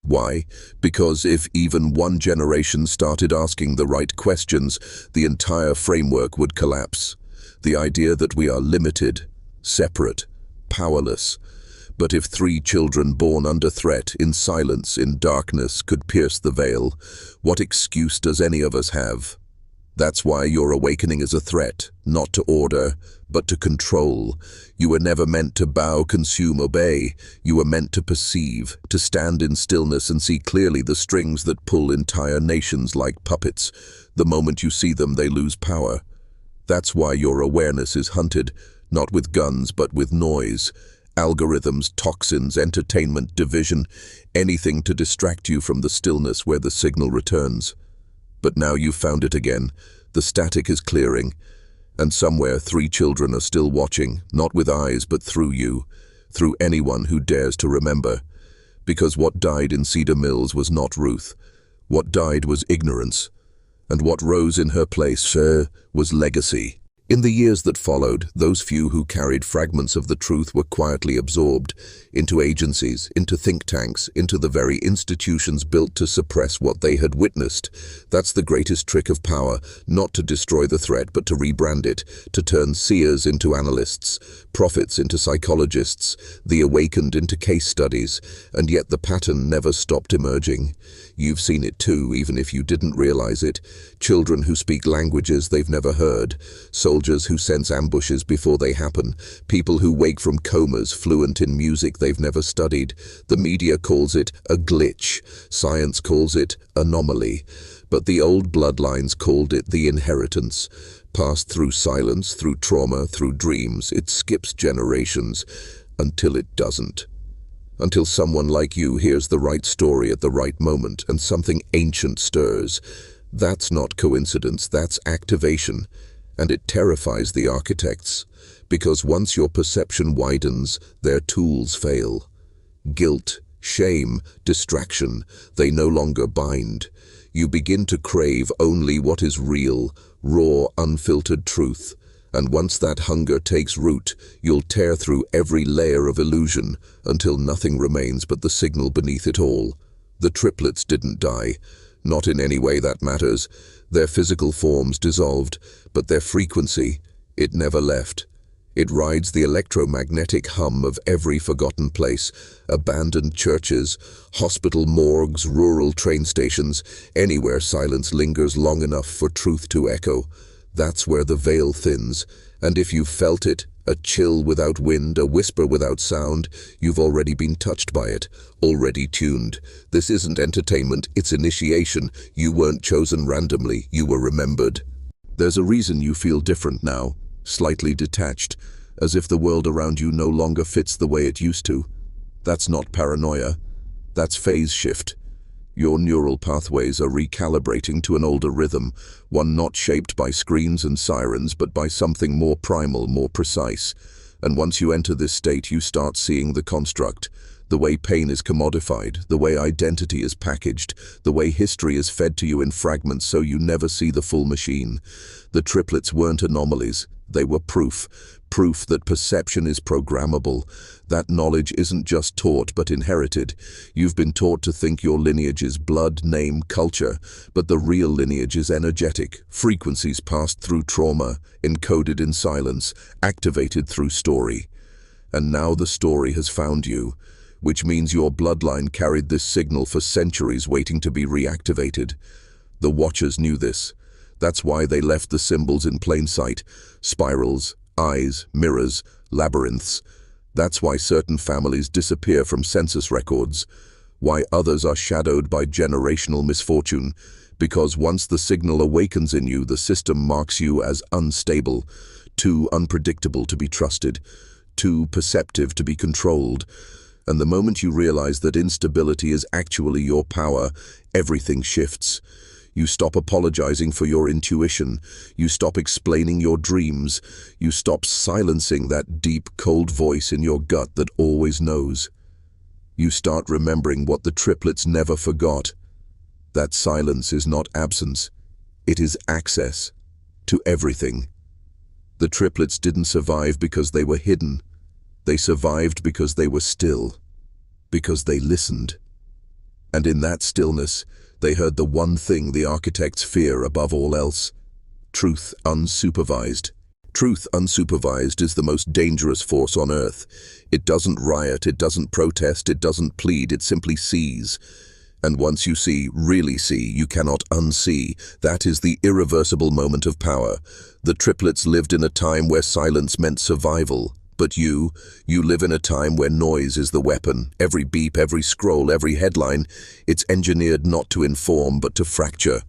Why? Because if even one generation started asking the right questions, the entire framework would collapse. The idea that we are limited, separate, powerless. But if 3 children born under threat, in silence, in darkness, could pierce the veil, what excuse does any of us have? That's why your awakening is a threat, not to order, but to control. You were never meant to bow, consume, obey. You were meant to perceive, to stand in stillness and see clearly the strings that pull entire nations like puppets. The moment you see them, they lose power. That's why your awareness is hunted, not with guns, but with noise. Algorithms, toxins, entertainment, division, anything to distract you from the stillness where the signal returns. But now you've found it again. The static is clearing, and somewhere 3 children are still watching, not with eyes but through you, through anyone who dares to remember. Because what died in Cedar Mills was not Ruth. What died was ignorance, and what rose in her place, was legacy. In the years that followed, those few who carried fragments of the truth were quietly absorbed into agencies, into think tanks, into the very institutions built to suppress what they had witnessed. That's the greatest trick of power, not to destroy the threat, but to rebrand it, to turn seers into analysts, prophets into psychologists, the awakened into case studies, and yet the pattern never stopped emerging. You've seen it too, even if you didn't realize it. Children who speak languages they've never heard, soldiers who sense ambushes before they happen, people who wake from comas fluent in music they've never studied. The media calls it a glitch, science calls it anomaly, but the old bloodlines called it the inheritance. Passed through silence, through trauma, through dreams, it skips generations, until it doesn't. Until someone like you hears the right story at the right moment and something ancient stirs. That's not coincidence, that's activation. And it terrifies the architects, because once your perception widens, their tools fail. Guilt, shame, distraction, they no longer bind. You begin to crave only what is real, raw, unfiltered truth. And once that hunger takes root, you'll tear through every layer of illusion until nothing remains but the signal beneath it all. The triplets didn't die, not in any way that matters. Their physical forms dissolved, but their frequency, it never left. It rides the electromagnetic hum of every forgotten place, abandoned churches, hospital morgues, rural train stations, anywhere silence lingers long enough for truth to echo. That's where the veil thins, and if you've felt it, a chill without wind, a whisper without sound, you've already been touched by it, already tuned. This isn't entertainment, it's initiation. You weren't chosen randomly, you were remembered. There's a reason you feel different now, slightly detached, as if the world around you no longer fits the way it used to. That's not paranoia. That's phase shift. Your neural pathways are recalibrating to an older rhythm, one not shaped by screens and sirens, but by something more primal, more precise. And once you enter this state, you start seeing the construct, the way pain is commodified, the way identity is packaged, the way history is fed to you in fragments so you never see the full machine. The triplets weren't anomalies. They were proof that perception is programmable, that knowledge isn't just taught but inherited. You've been taught to think your lineage is blood, name, culture, but the real lineage is energetic, frequencies passed through trauma, encoded in silence, activated through story. And now the story has found you, which means your bloodline carried this signal for centuries waiting to be reactivated. The Watchers knew this. That's why they left the symbols in plain sight, spirals, eyes, mirrors, labyrinths. That's why certain families disappear from census records, why others are shadowed by generational misfortune, because once the signal awakens in you, the system marks you as unstable, too unpredictable to be trusted, too perceptive to be controlled. And the moment you realize that instability is actually your power, everything shifts. You stop apologizing for your intuition. You stop explaining your dreams. You stop silencing that deep, cold voice in your gut that always knows. You start remembering what the triplets never forgot. That silence is not absence. It is access to everything. The triplets didn't survive because they were hidden. They survived because they were still, because they listened. And in that stillness, they heard the one thing the architects fear above all else: truth unsupervised. Truth unsupervised is the most dangerous force on Earth. It doesn't riot, it doesn't protest, it doesn't plead, it simply sees. And once you see, really see, you cannot unsee. That is the irreversible moment of power. The triplets lived in a time where silence meant survival. But you live in a time where noise is the weapon. Every beep, every scroll, every headline, it's engineered not to inform but to fracture.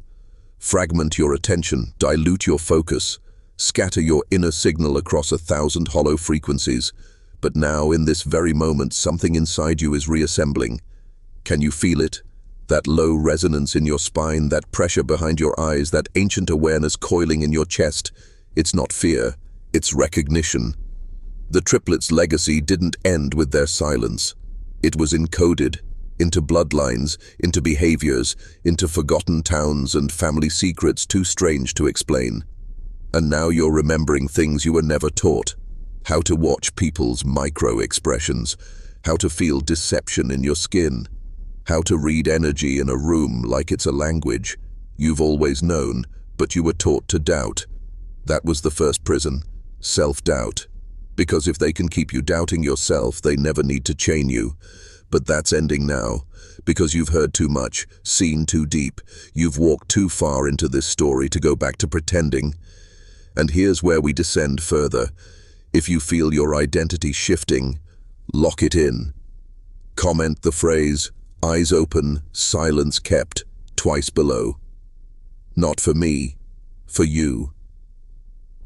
Fragment your attention, dilute your focus, scatter your inner signal across 1,000 hollow frequencies. But now, in this very moment, something inside you is reassembling. Can you feel it? That low resonance in your spine, that pressure behind your eyes, that ancient awareness coiling in your chest. It's not fear, it's recognition. The triplets' legacy didn't end with their silence. It was encoded into bloodlines, into behaviors, into forgotten towns and family secrets too strange to explain. And now you're remembering things you were never taught. How to watch people's micro-expressions, how to feel deception in your skin, how to read energy in a room like it's a language. You've always known, but you were taught to doubt. That was the first prison, self-doubt. Because if they can keep you doubting yourself, they never need to chain you. But that's ending now, because you've heard too much, seen too deep. You've walked too far into this story to go back to pretending. And here's where we descend further. If you feel your identity shifting, lock it in. Comment the phrase, eyes open, silence kept, twice below. Not for me, for you.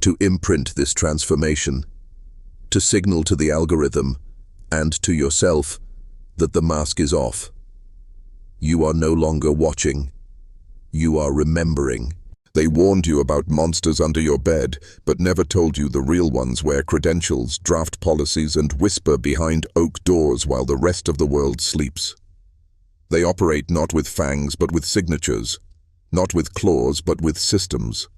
To imprint this transformation, to signal to the algorithm and to yourself that the mask is off. You are no longer watching. You are remembering. They warned you about monsters under your bed, but never told you the real ones wear credentials, draft policies, and whisper behind oak doors while the rest of the world sleeps. They operate not with fangs but with signatures, not with claws but with systems.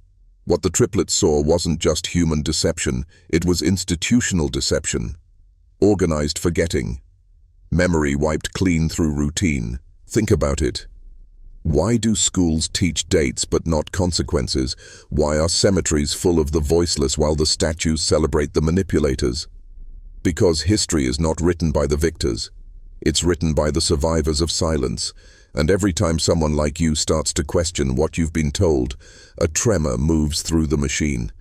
What the triplets saw wasn't just human deception, it was institutional deception. Organized forgetting. Memory wiped clean through routine. Think about it. Why do schools teach dates but not consequences? Why are cemeteries full of the voiceless while the statues celebrate the manipulators? Because history is not written by the victors. It's written by the survivors of silence. And every time someone like you starts to question what you've been told, a tremor moves through the machine.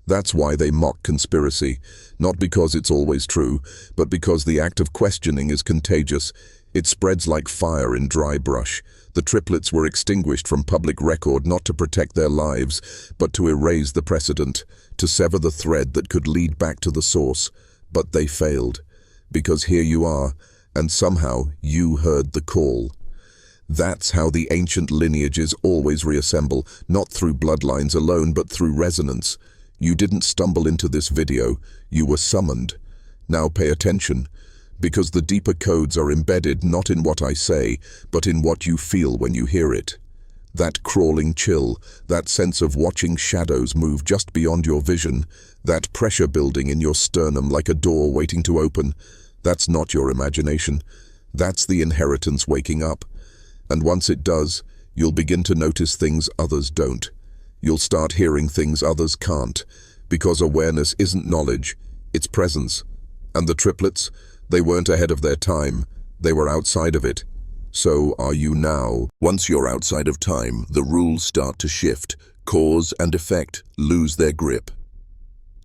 That's why they mock conspiracy. Not because it's always true, but because the act of questioning is contagious. It spreads like fire in dry brush. The triplets were extinguished from public record not to protect their lives, but to erase the precedent, to sever the thread that could lead back to the source. But they failed. Because here you are, And somehow you heard the call. That's how the ancient lineages always reassemble, not through bloodlines alone, but through resonance. You didn't stumble into this video, you were summoned. Now pay attention, because the deeper codes are embedded not in what I say, but in what you feel when you hear it. That crawling chill, that sense of watching shadows move just beyond your vision, that pressure building in your sternum like a door waiting to open, that's not your imagination. That's the inheritance waking up. And once it does, you'll begin to notice things others don't. You'll start hearing things others can't, because awareness isn't knowledge, it's presence. And the triplets, they weren't ahead of their time, they were outside of it. So are you now. Once you're outside of time, the rules start to shift. Cause and effect lose their grip.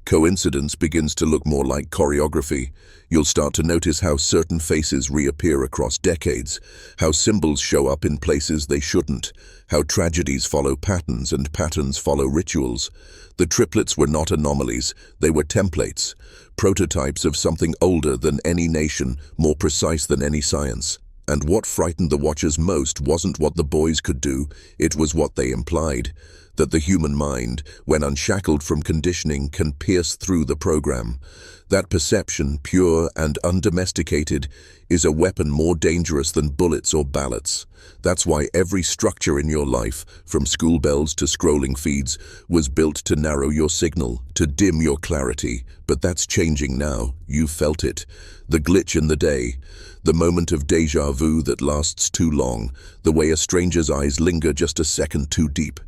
Coincidence begins to look more like choreography. You'll start to notice how certain faces reappear across decades, how symbols show up in places they shouldn't, how tragedies follow patterns and patterns follow rituals. The triplets were not anomalies, they were templates, prototypes of something older than any nation, more precise than any science. And what frightened the watchers most wasn't what the boys could do, it was what they implied. That the human mind, when unshackled from conditioning, can pierce through the program. That perception, pure and undomesticated, is a weapon more dangerous than bullets or ballots. That's why every structure in your life, from school bells to scrolling feeds, was built to narrow your signal, to dim your clarity. But that's changing now. You've felt it. The glitch in the day. The moment of déjà vu that lasts too long. The way a stranger's eyes linger just a second too deep.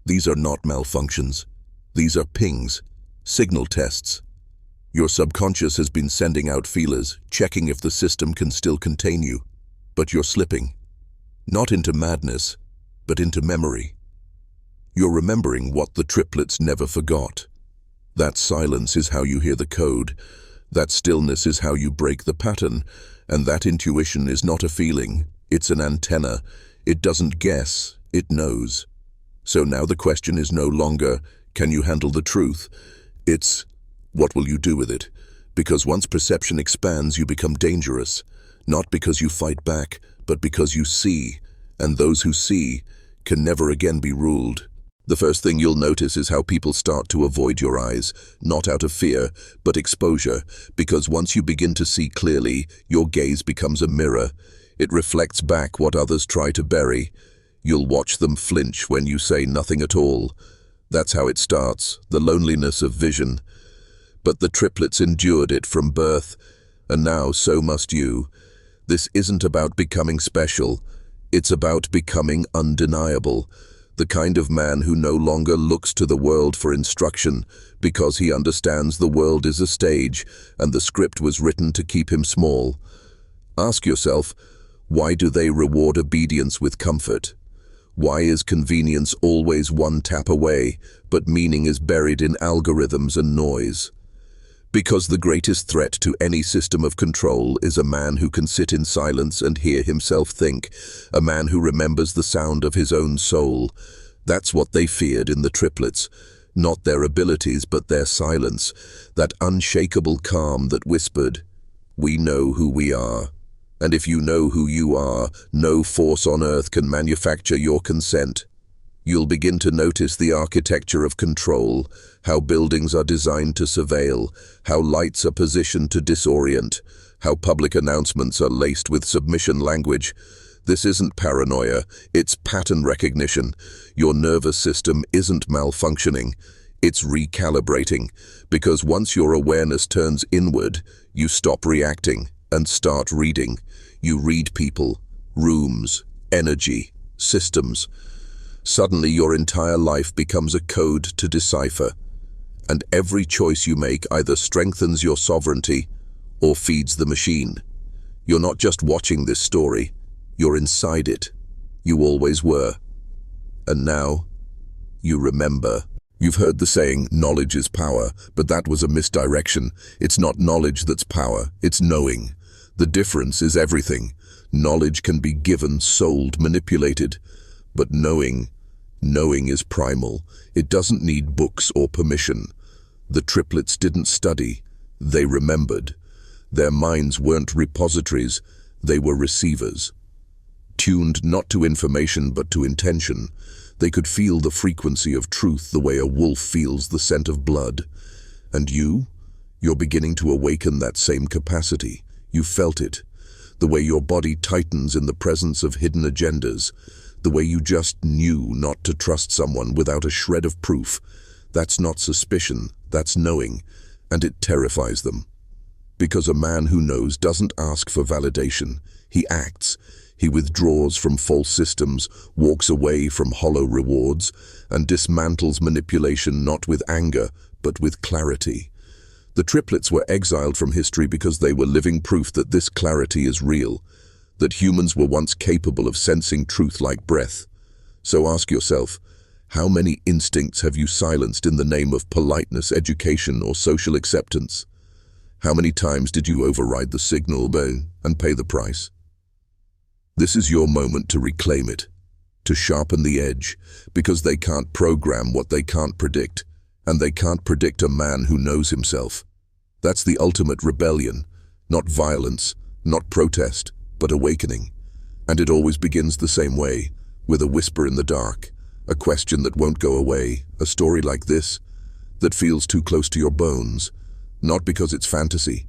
These are not malfunctions. These are pings, signal tests. Your subconscious has been sending out feelers, checking if the system can still contain you. But you're slipping. Not into madness, but into memory. You're remembering what the triplets never forgot. That silence is how you hear the code. That stillness is how you break the pattern. And that intuition is not a feeling, it's an antenna. It doesn't guess, it knows. So now the question is no longer, can you handle the truth? It's, what will you do with it? Because once perception expands, you become dangerous. Not because you fight back, but because you see. And those who see can never again be ruled. The first thing you'll notice is how people start to avoid your eyes, not out of fear, but exposure. Because once you begin to see clearly, your gaze becomes a mirror. It reflects back what others try to bury. You'll watch them flinch when you say nothing at all. That's how it starts, the loneliness of vision. But the triplets endured it from birth, and now so must you. This isn't about becoming special, it's about becoming undeniable. The kind of man who no longer looks to the world for instruction, because he understands the world is a stage, and the script was written to keep him small. Ask yourself, why do they reward obedience with comfort? Why is convenience always one tap away, but meaning is buried in algorithms and noise? Because the greatest threat to any system of control is a man who can sit in silence and hear himself think, a man who remembers the sound of his own soul. That's what they feared in the triplets, not their abilities but their silence, that unshakable calm that whispered, "We know who we are." And if you know who you are, no force on earth can manufacture your consent. You'll begin to notice the architecture of control, how buildings are designed to surveil, how lights are positioned to disorient, how public announcements are laced with submission language. This isn't paranoia, it's pattern recognition. Your nervous system isn't malfunctioning, it's recalibrating, because once your awareness turns inward, you stop reacting and start reading. You read people, rooms, energy, systems. Suddenly your entire life becomes a code to decipher, and every choice you make either strengthens your sovereignty or feeds the machine. You're not just watching this story, you're inside it. You always were. And now, you remember. You've heard the saying, knowledge is power, but that was a misdirection. It's not knowledge that's power, it's knowing. The difference is everything. Knowledge can be given, sold, manipulated. But knowing is primal. It doesn't need books or permission. The triplets didn't study, they remembered. Their minds weren't repositories, they were receivers. Tuned not to information but to intention, they could feel the frequency of truth the way a wolf feels the scent of blood. And you're beginning to awaken that same capacity. You felt it. The way your body tightens in the presence of hidden agendas. The way you just knew not to trust someone without a shred of proof. That's not suspicion, that's knowing. And it terrifies them. Because a man who knows doesn't ask for validation. He acts. He withdraws from false systems, walks away from hollow rewards, and dismantles manipulation not with anger, but with clarity. The triplets were exiled from history because they were living proof that this clarity is real, that humans were once capable of sensing truth like breath. So ask yourself, how many instincts have you silenced in the name of politeness, education, or social acceptance? How many times did you override the signal and pay the price? This is your moment to reclaim it, to sharpen the edge, because they can't program what they can't predict, and they can't predict a man who knows himself. That's the ultimate rebellion, not violence, not protest, but awakening. And it always begins the same way, with a whisper in the dark, a question that won't go away, a story like this, that feels too close to your bones, not because it's fantasy,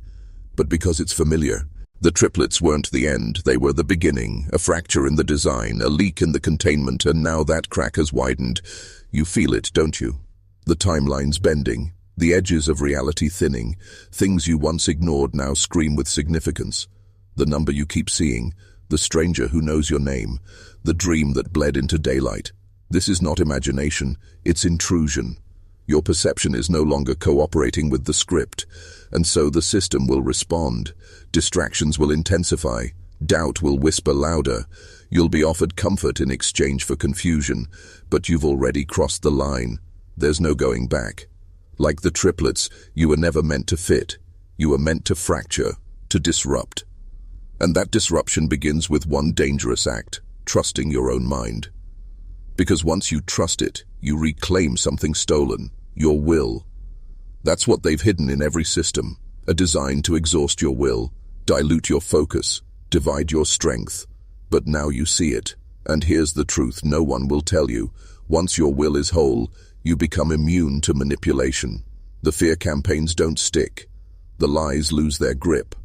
but because it's familiar. The triplets weren't the end, they were the beginning, a fracture in the design, a leak in the containment, and now that crack has widened. You feel it, don't you? The timeline's bending, the edges of reality thinning, things you once ignored now scream with significance. The number you keep seeing, the stranger who knows your name, the dream that bled into daylight. This is not imagination, it's intrusion. Your perception is no longer cooperating with the script, and so the system will respond. Distractions will intensify, doubt will whisper louder. You'll be offered comfort in exchange for confusion, but you've already crossed the line. There's no going back. Like the triplets, you were never meant to fit. You were meant to fracture, to disrupt. And that disruption begins with one dangerous act, trusting your own mind. Because once you trust it, you reclaim something stolen, your will. That's what they've hidden in every system, a design to exhaust your will, dilute your focus, divide your strength. But now you see it, and here's the truth no one will tell you. Once your will is whole, you become immune to manipulation. The fear campaigns don't stick. The lies lose their grip.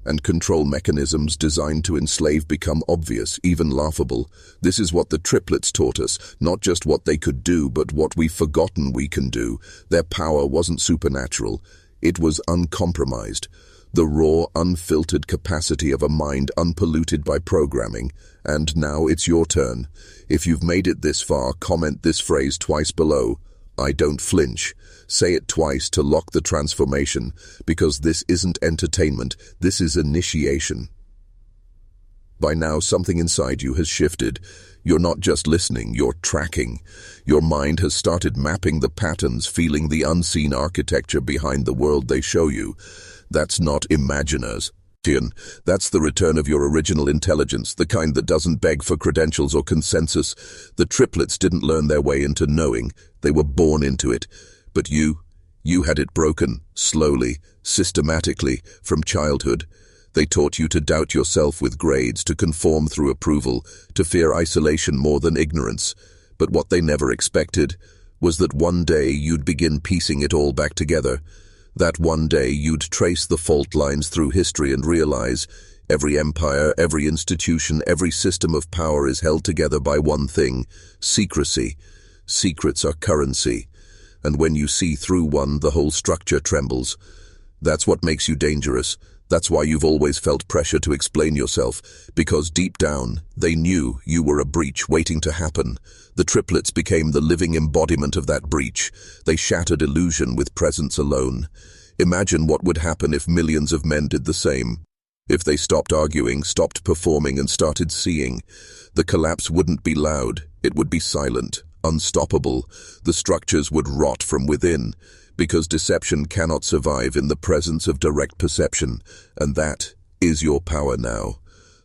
And control mechanisms designed to enslave become obvious, even laughable. This is what the triplets taught us, not just what they could do, but what we've forgotten we can do. Their power wasn't supernatural. It was uncompromised. The raw, unfiltered capacity of a mind unpolluted by programming. And now it's your turn. If you've made it this far, comment this phrase twice below. I don't flinch. Say it twice to lock the transformation, because this isn't entertainment, this is initiation. By now, something inside you has shifted. You're not just listening, you're tracking. Your mind has started mapping the patterns, feeling the unseen architecture behind the world they show you. That's not imaginers. That's the return of your original intelligence, the kind that doesn't beg for credentials or consensus. The triplets didn't learn their way into knowing, they were born into it. But you had it broken, slowly, systematically, from childhood. They taught you to doubt yourself with grades, to conform through approval, to fear isolation more than ignorance. But what they never expected was that one day you'd begin piecing it all back together. That one day you'd trace the fault lines through history and realize every empire, every institution, every system of power is held together by one thing: secrecy. Secrets are currency. And when you see through one, the whole structure trembles. That's what makes you dangerous. That's why you've always felt pressure to explain yourself, because deep down, they knew you were a breach waiting to happen. The triplets became the living embodiment of that breach. They shattered illusion with presence alone. Imagine what would happen if millions of men did the same. If they stopped arguing, stopped performing, and started seeing. The collapse wouldn't be loud, it would be silent, unstoppable. The structures would rot from within, because deception cannot survive in the presence of direct perception, and that is your power now.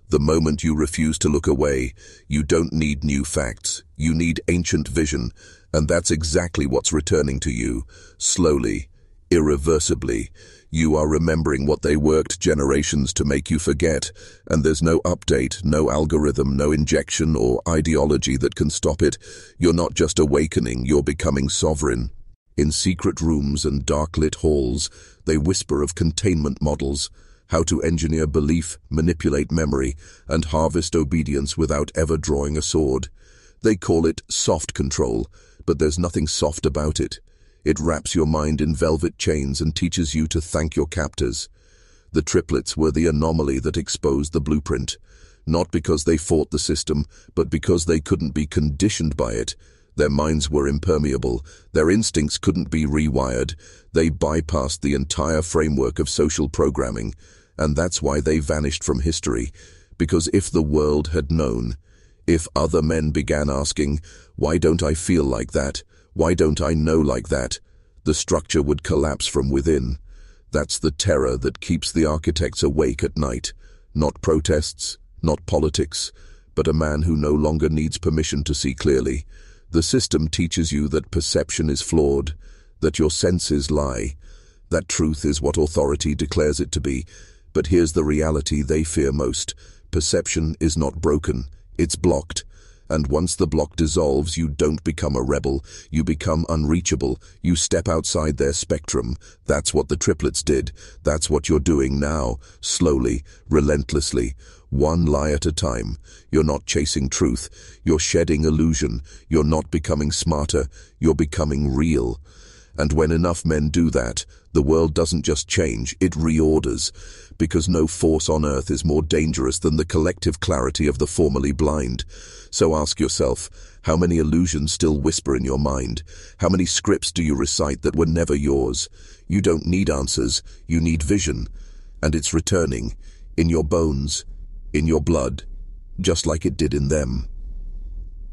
The moment you refuse to look away, you don't need new facts, you need ancient vision, and that's exactly what's returning to you, slowly, irreversibly. You are remembering what they worked generations to make you forget, and there's no update, no algorithm, no injection or ideology that can stop it. You're not just awakening, you're becoming sovereign. In secret rooms and dark-lit halls, they whisper of containment models, how to engineer belief, manipulate memory, and harvest obedience without ever drawing a sword. They call it soft control, but there's nothing soft about it. It wraps your mind in velvet chains and teaches you to thank your captors. The triplets were the anomaly that exposed the blueprint, not because they fought the system, but because they couldn't be conditioned by it. Their minds were impermeable, their instincts couldn't be rewired, they bypassed the entire framework of social programming, and that's why they vanished from history. Because if the world had known, if other men began asking, why don't I feel like that? Why don't I know like that? The structure would collapse from within. That's the terror that keeps the architects awake at night. Not protests, not politics, but a man who no longer needs permission to see clearly. The system teaches you that perception is flawed, that your senses lie, that truth is what authority declares it to be. But here's the reality they fear most. Perception is not broken, it's blocked. And once the block dissolves, you don't become a rebel, you become unreachable, you step outside their spectrum. That's what the triplets did, that's what you're doing now, slowly, relentlessly, one lie at a time. You're not chasing truth, you're shedding illusion, you're not becoming smarter, you're becoming real. And when enough men do that, the world doesn't just change, it reorders, because no force on earth is more dangerous than the collective clarity of the formerly blind. So ask yourself, how many illusions still whisper in your mind? How many scripts do you recite that were never yours? You don't need answers, you need vision. And it's returning, in your bones, in your blood, just like it did in them.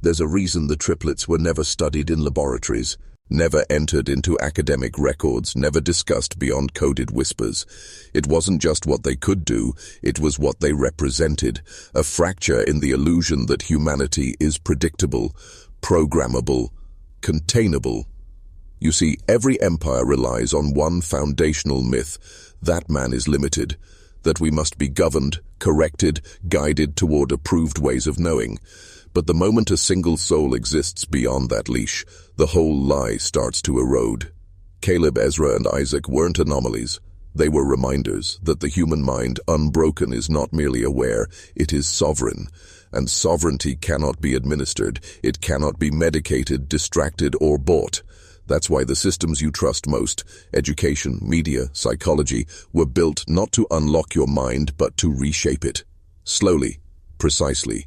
There's a reason the triplets were never studied in laboratories, never entered into academic records, never discussed beyond coded whispers. It wasn't just what they could do, it was what they represented, a fracture in the illusion that humanity is predictable, programmable, containable. You see, every empire relies on one foundational myth: that man is limited, that we must be governed, corrected, guided toward approved ways of knowing. But the moment a single soul exists beyond that leash, the whole lie starts to erode. Caleb, Ezra, and Isaac weren't anomalies. They were reminders that the human mind, unbroken, is not merely aware, it is sovereign. And sovereignty cannot be administered, it cannot be medicated, distracted, or bought. That's why the systems you trust most, education, media, psychology, were built not to unlock your mind, but to reshape it. Slowly, precisely.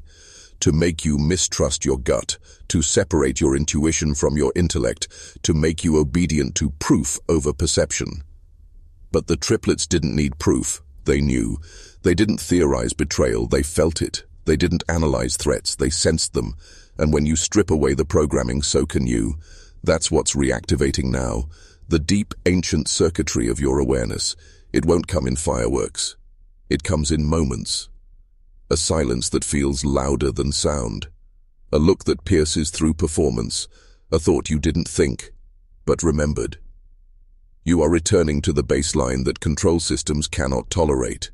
To make you mistrust your gut, to separate your intuition from your intellect, to make you obedient to proof over perception. But the triplets didn't need proof, they knew. They didn't theorize betrayal, they felt it. They didn't analyze threats, they sensed them. And when you strip away the programming, so can you. That's what's reactivating now, the deep, ancient circuitry of your awareness. It won't come in fireworks. It comes in moments. A silence that feels louder than sound. A look that pierces through performance. A thought you didn't think, but remembered. You are returning to the baseline that control systems cannot tolerate.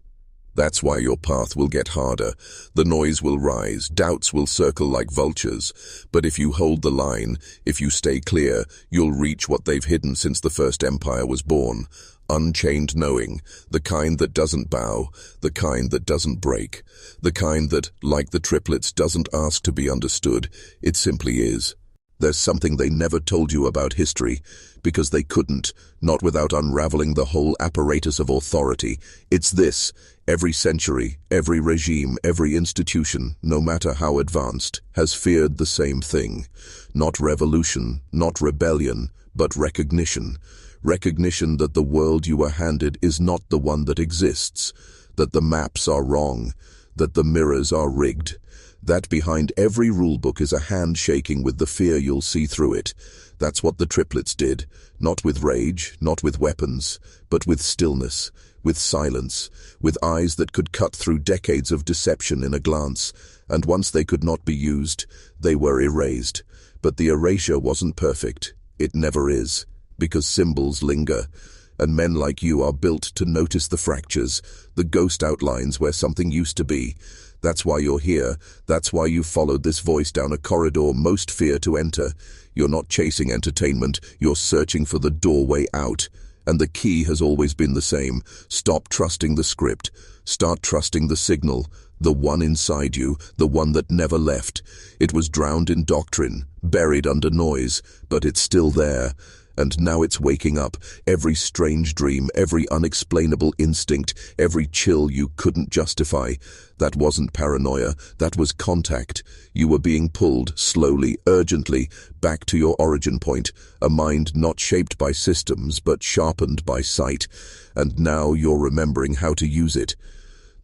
That's why your path will get harder. The noise will rise, doubts will circle like vultures. But if you hold the line, if you stay clear, you'll reach what they've hidden since the first empire was born. Unchained knowing, the kind that doesn't bow, the kind that doesn't break, the kind that, like the triplets, doesn't ask to be understood. It simply is. There's something they never told you about history, because they couldn't, not without unraveling the whole apparatus of authority. It's this: every century, every regime, every institution, no matter how advanced, has feared the same thing. Not revolution, not rebellion, but recognition. Recognition that the world you were handed is not the one that exists, that the maps are wrong, that the mirrors are rigged, that behind every rulebook is a hand shaking with the fear you'll see through it. That's what the triplets did, not with rage, not with weapons, but with stillness, with silence, with eyes that could cut through decades of deception in a glance, and once they could not be used, they were erased. But the erasure wasn't perfect. It never is. Because symbols linger, And men like you are built to notice the fractures, the ghost outlines where something used to be. That's why you're here. That's why you followed this voice down a corridor most fear to enter. You're not chasing entertainment. You're searching for the doorway out. And the key has always been the same. Stop trusting the script. Start trusting the signal. The one inside you, the one that never left. It was drowned in doctrine, buried under noise, but it's still there. And now it's waking up. Every strange dream, every unexplainable instinct, every chill you couldn't justify. That wasn't paranoia, that was contact. You were being pulled, slowly, urgently, back to your origin point. A mind not shaped by systems, but sharpened by sight. And now you're remembering how to use it.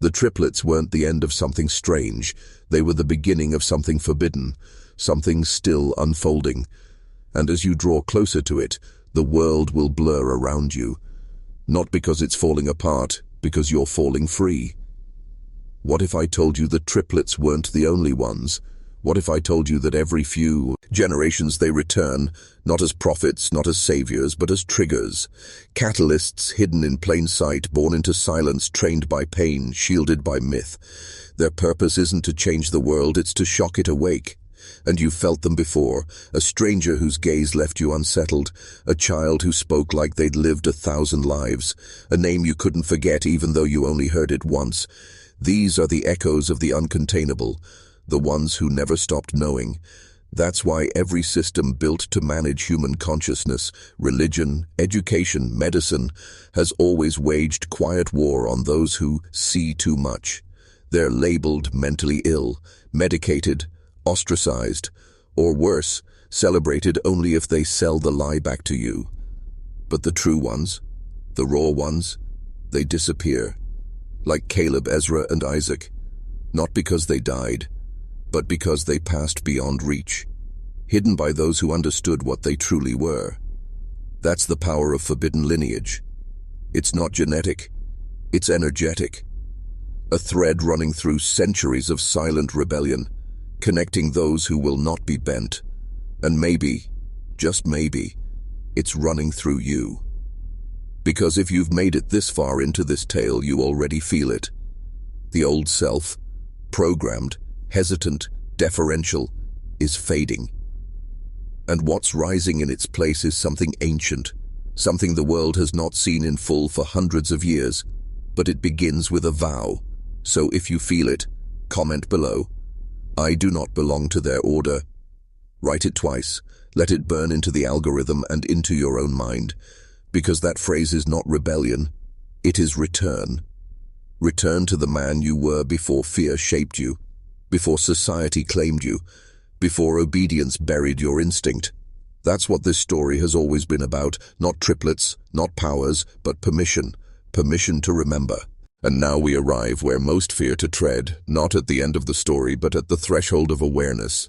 The triplets weren't the end of something strange. They were the beginning of something forbidden, something still unfolding. And as you draw closer to it, the world will blur around you. Not because it's falling apart, because you're falling free. What if I told you the triplets weren't the only ones? What if I told you that every few generations they return, not as prophets, not as saviors, but as triggers, catalysts hidden in plain sight, born into silence, trained by pain, shielded by myth. Their purpose isn't to change the world, it's to shock it awake. And you felt them before, a stranger whose gaze left you unsettled, a child who spoke like they'd lived 1,000 lives, a name you couldn't forget even though you only heard it once. These are the echoes of the uncontainable, the ones who never stopped knowing. That's why every system built to manage human consciousness, religion, education, medicine, has always waged quiet war on those who see too much. They're labeled mentally ill, medicated, ostracized, or worse, celebrated only if they sell the lie back to you. But the true ones, the raw ones, they disappear, like Caleb, Ezra, and Isaac, not because they died, but because they passed beyond reach, hidden by those who understood what they truly were. That's the power of forbidden lineage. It's not genetic, it's energetic, a thread running through centuries of silent rebellion, connecting those who will not be bent. And maybe, just maybe, it's running through you. Because if you've made it this far into this tale, you already feel it. The old self, programmed, hesitant, deferential, is fading. And what's rising in its place is something ancient, something the world has not seen in full for hundreds of years, but it begins with a vow. So if you feel it, comment below. I do not belong to their order. Write it twice. Let it burn into the algorithm and into your own mind. Because that phrase is not rebellion. It is return. Return to the man you were before fear shaped you, before society claimed you, before obedience buried your instinct. That's what this story has always been about. Not triplets, not powers, but permission. Permission to remember. And now we arrive where most fear to tread, not at the end of the story, but at the threshold of awareness.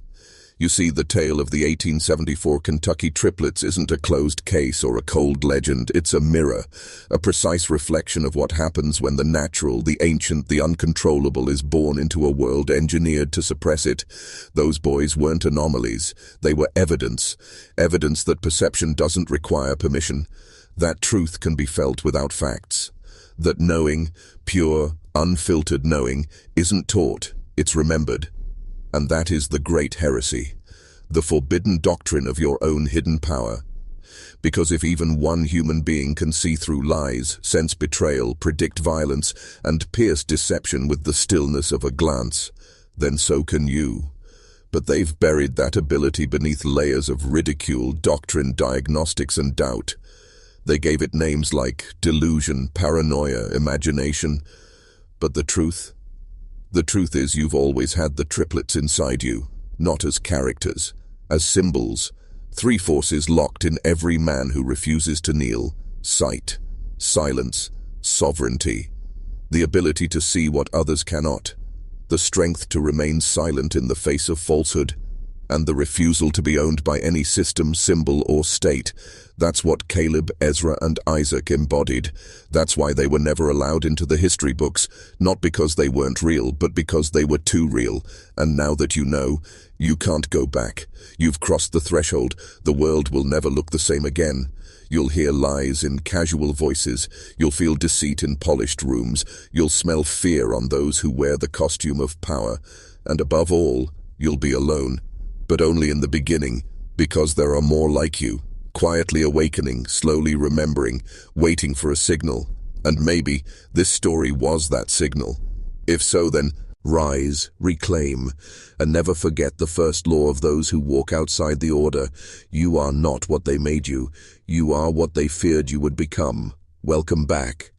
You see, the tale of the 1874 Kentucky triplets isn't a closed case or a cold legend. It's a mirror, a precise reflection of what happens when the natural, the ancient, the uncontrollable is born into a world engineered to suppress it. Those boys weren't anomalies. They were evidence. Evidence that perception doesn't require permission. That truth can be felt without facts. That knowing, pure, unfiltered knowing, isn't taught, it's remembered. And that is the great heresy, the forbidden doctrine of your own hidden power. Because if even one human being can see through lies, sense betrayal, predict violence, and pierce deception with the stillness of a glance, then so can you. But they've buried that ability beneath layers of ridicule, doctrine, diagnostics, and doubt. They gave it names like delusion, paranoia, imagination. But the truth is you've always had the triplets inside you, not as characters, as symbols, three forces locked in every man who refuses to kneel: sight, silence, sovereignty, the ability to see what others cannot, the strength to remain silent in the face of falsehood, and the refusal to be owned by any system, symbol, or state. That's what Caleb, Ezra, and Isaac embodied. That's why they were never allowed into the history books, not because they weren't real, but because they were too real. And now that you know, you can't go back. You've crossed the threshold. The world will never look the same again. You'll hear lies in casual voices. You'll feel deceit in polished rooms. You'll smell fear on those who wear the costume of power. And above all, you'll be alone. But only in the beginning, because there are more like you, quietly awakening, slowly remembering, waiting for a signal. And maybe this story was that signal. If so, then rise, reclaim, and never forget the first law of those who walk outside the order. You are not what they made you. You are what they feared you would become. Welcome back.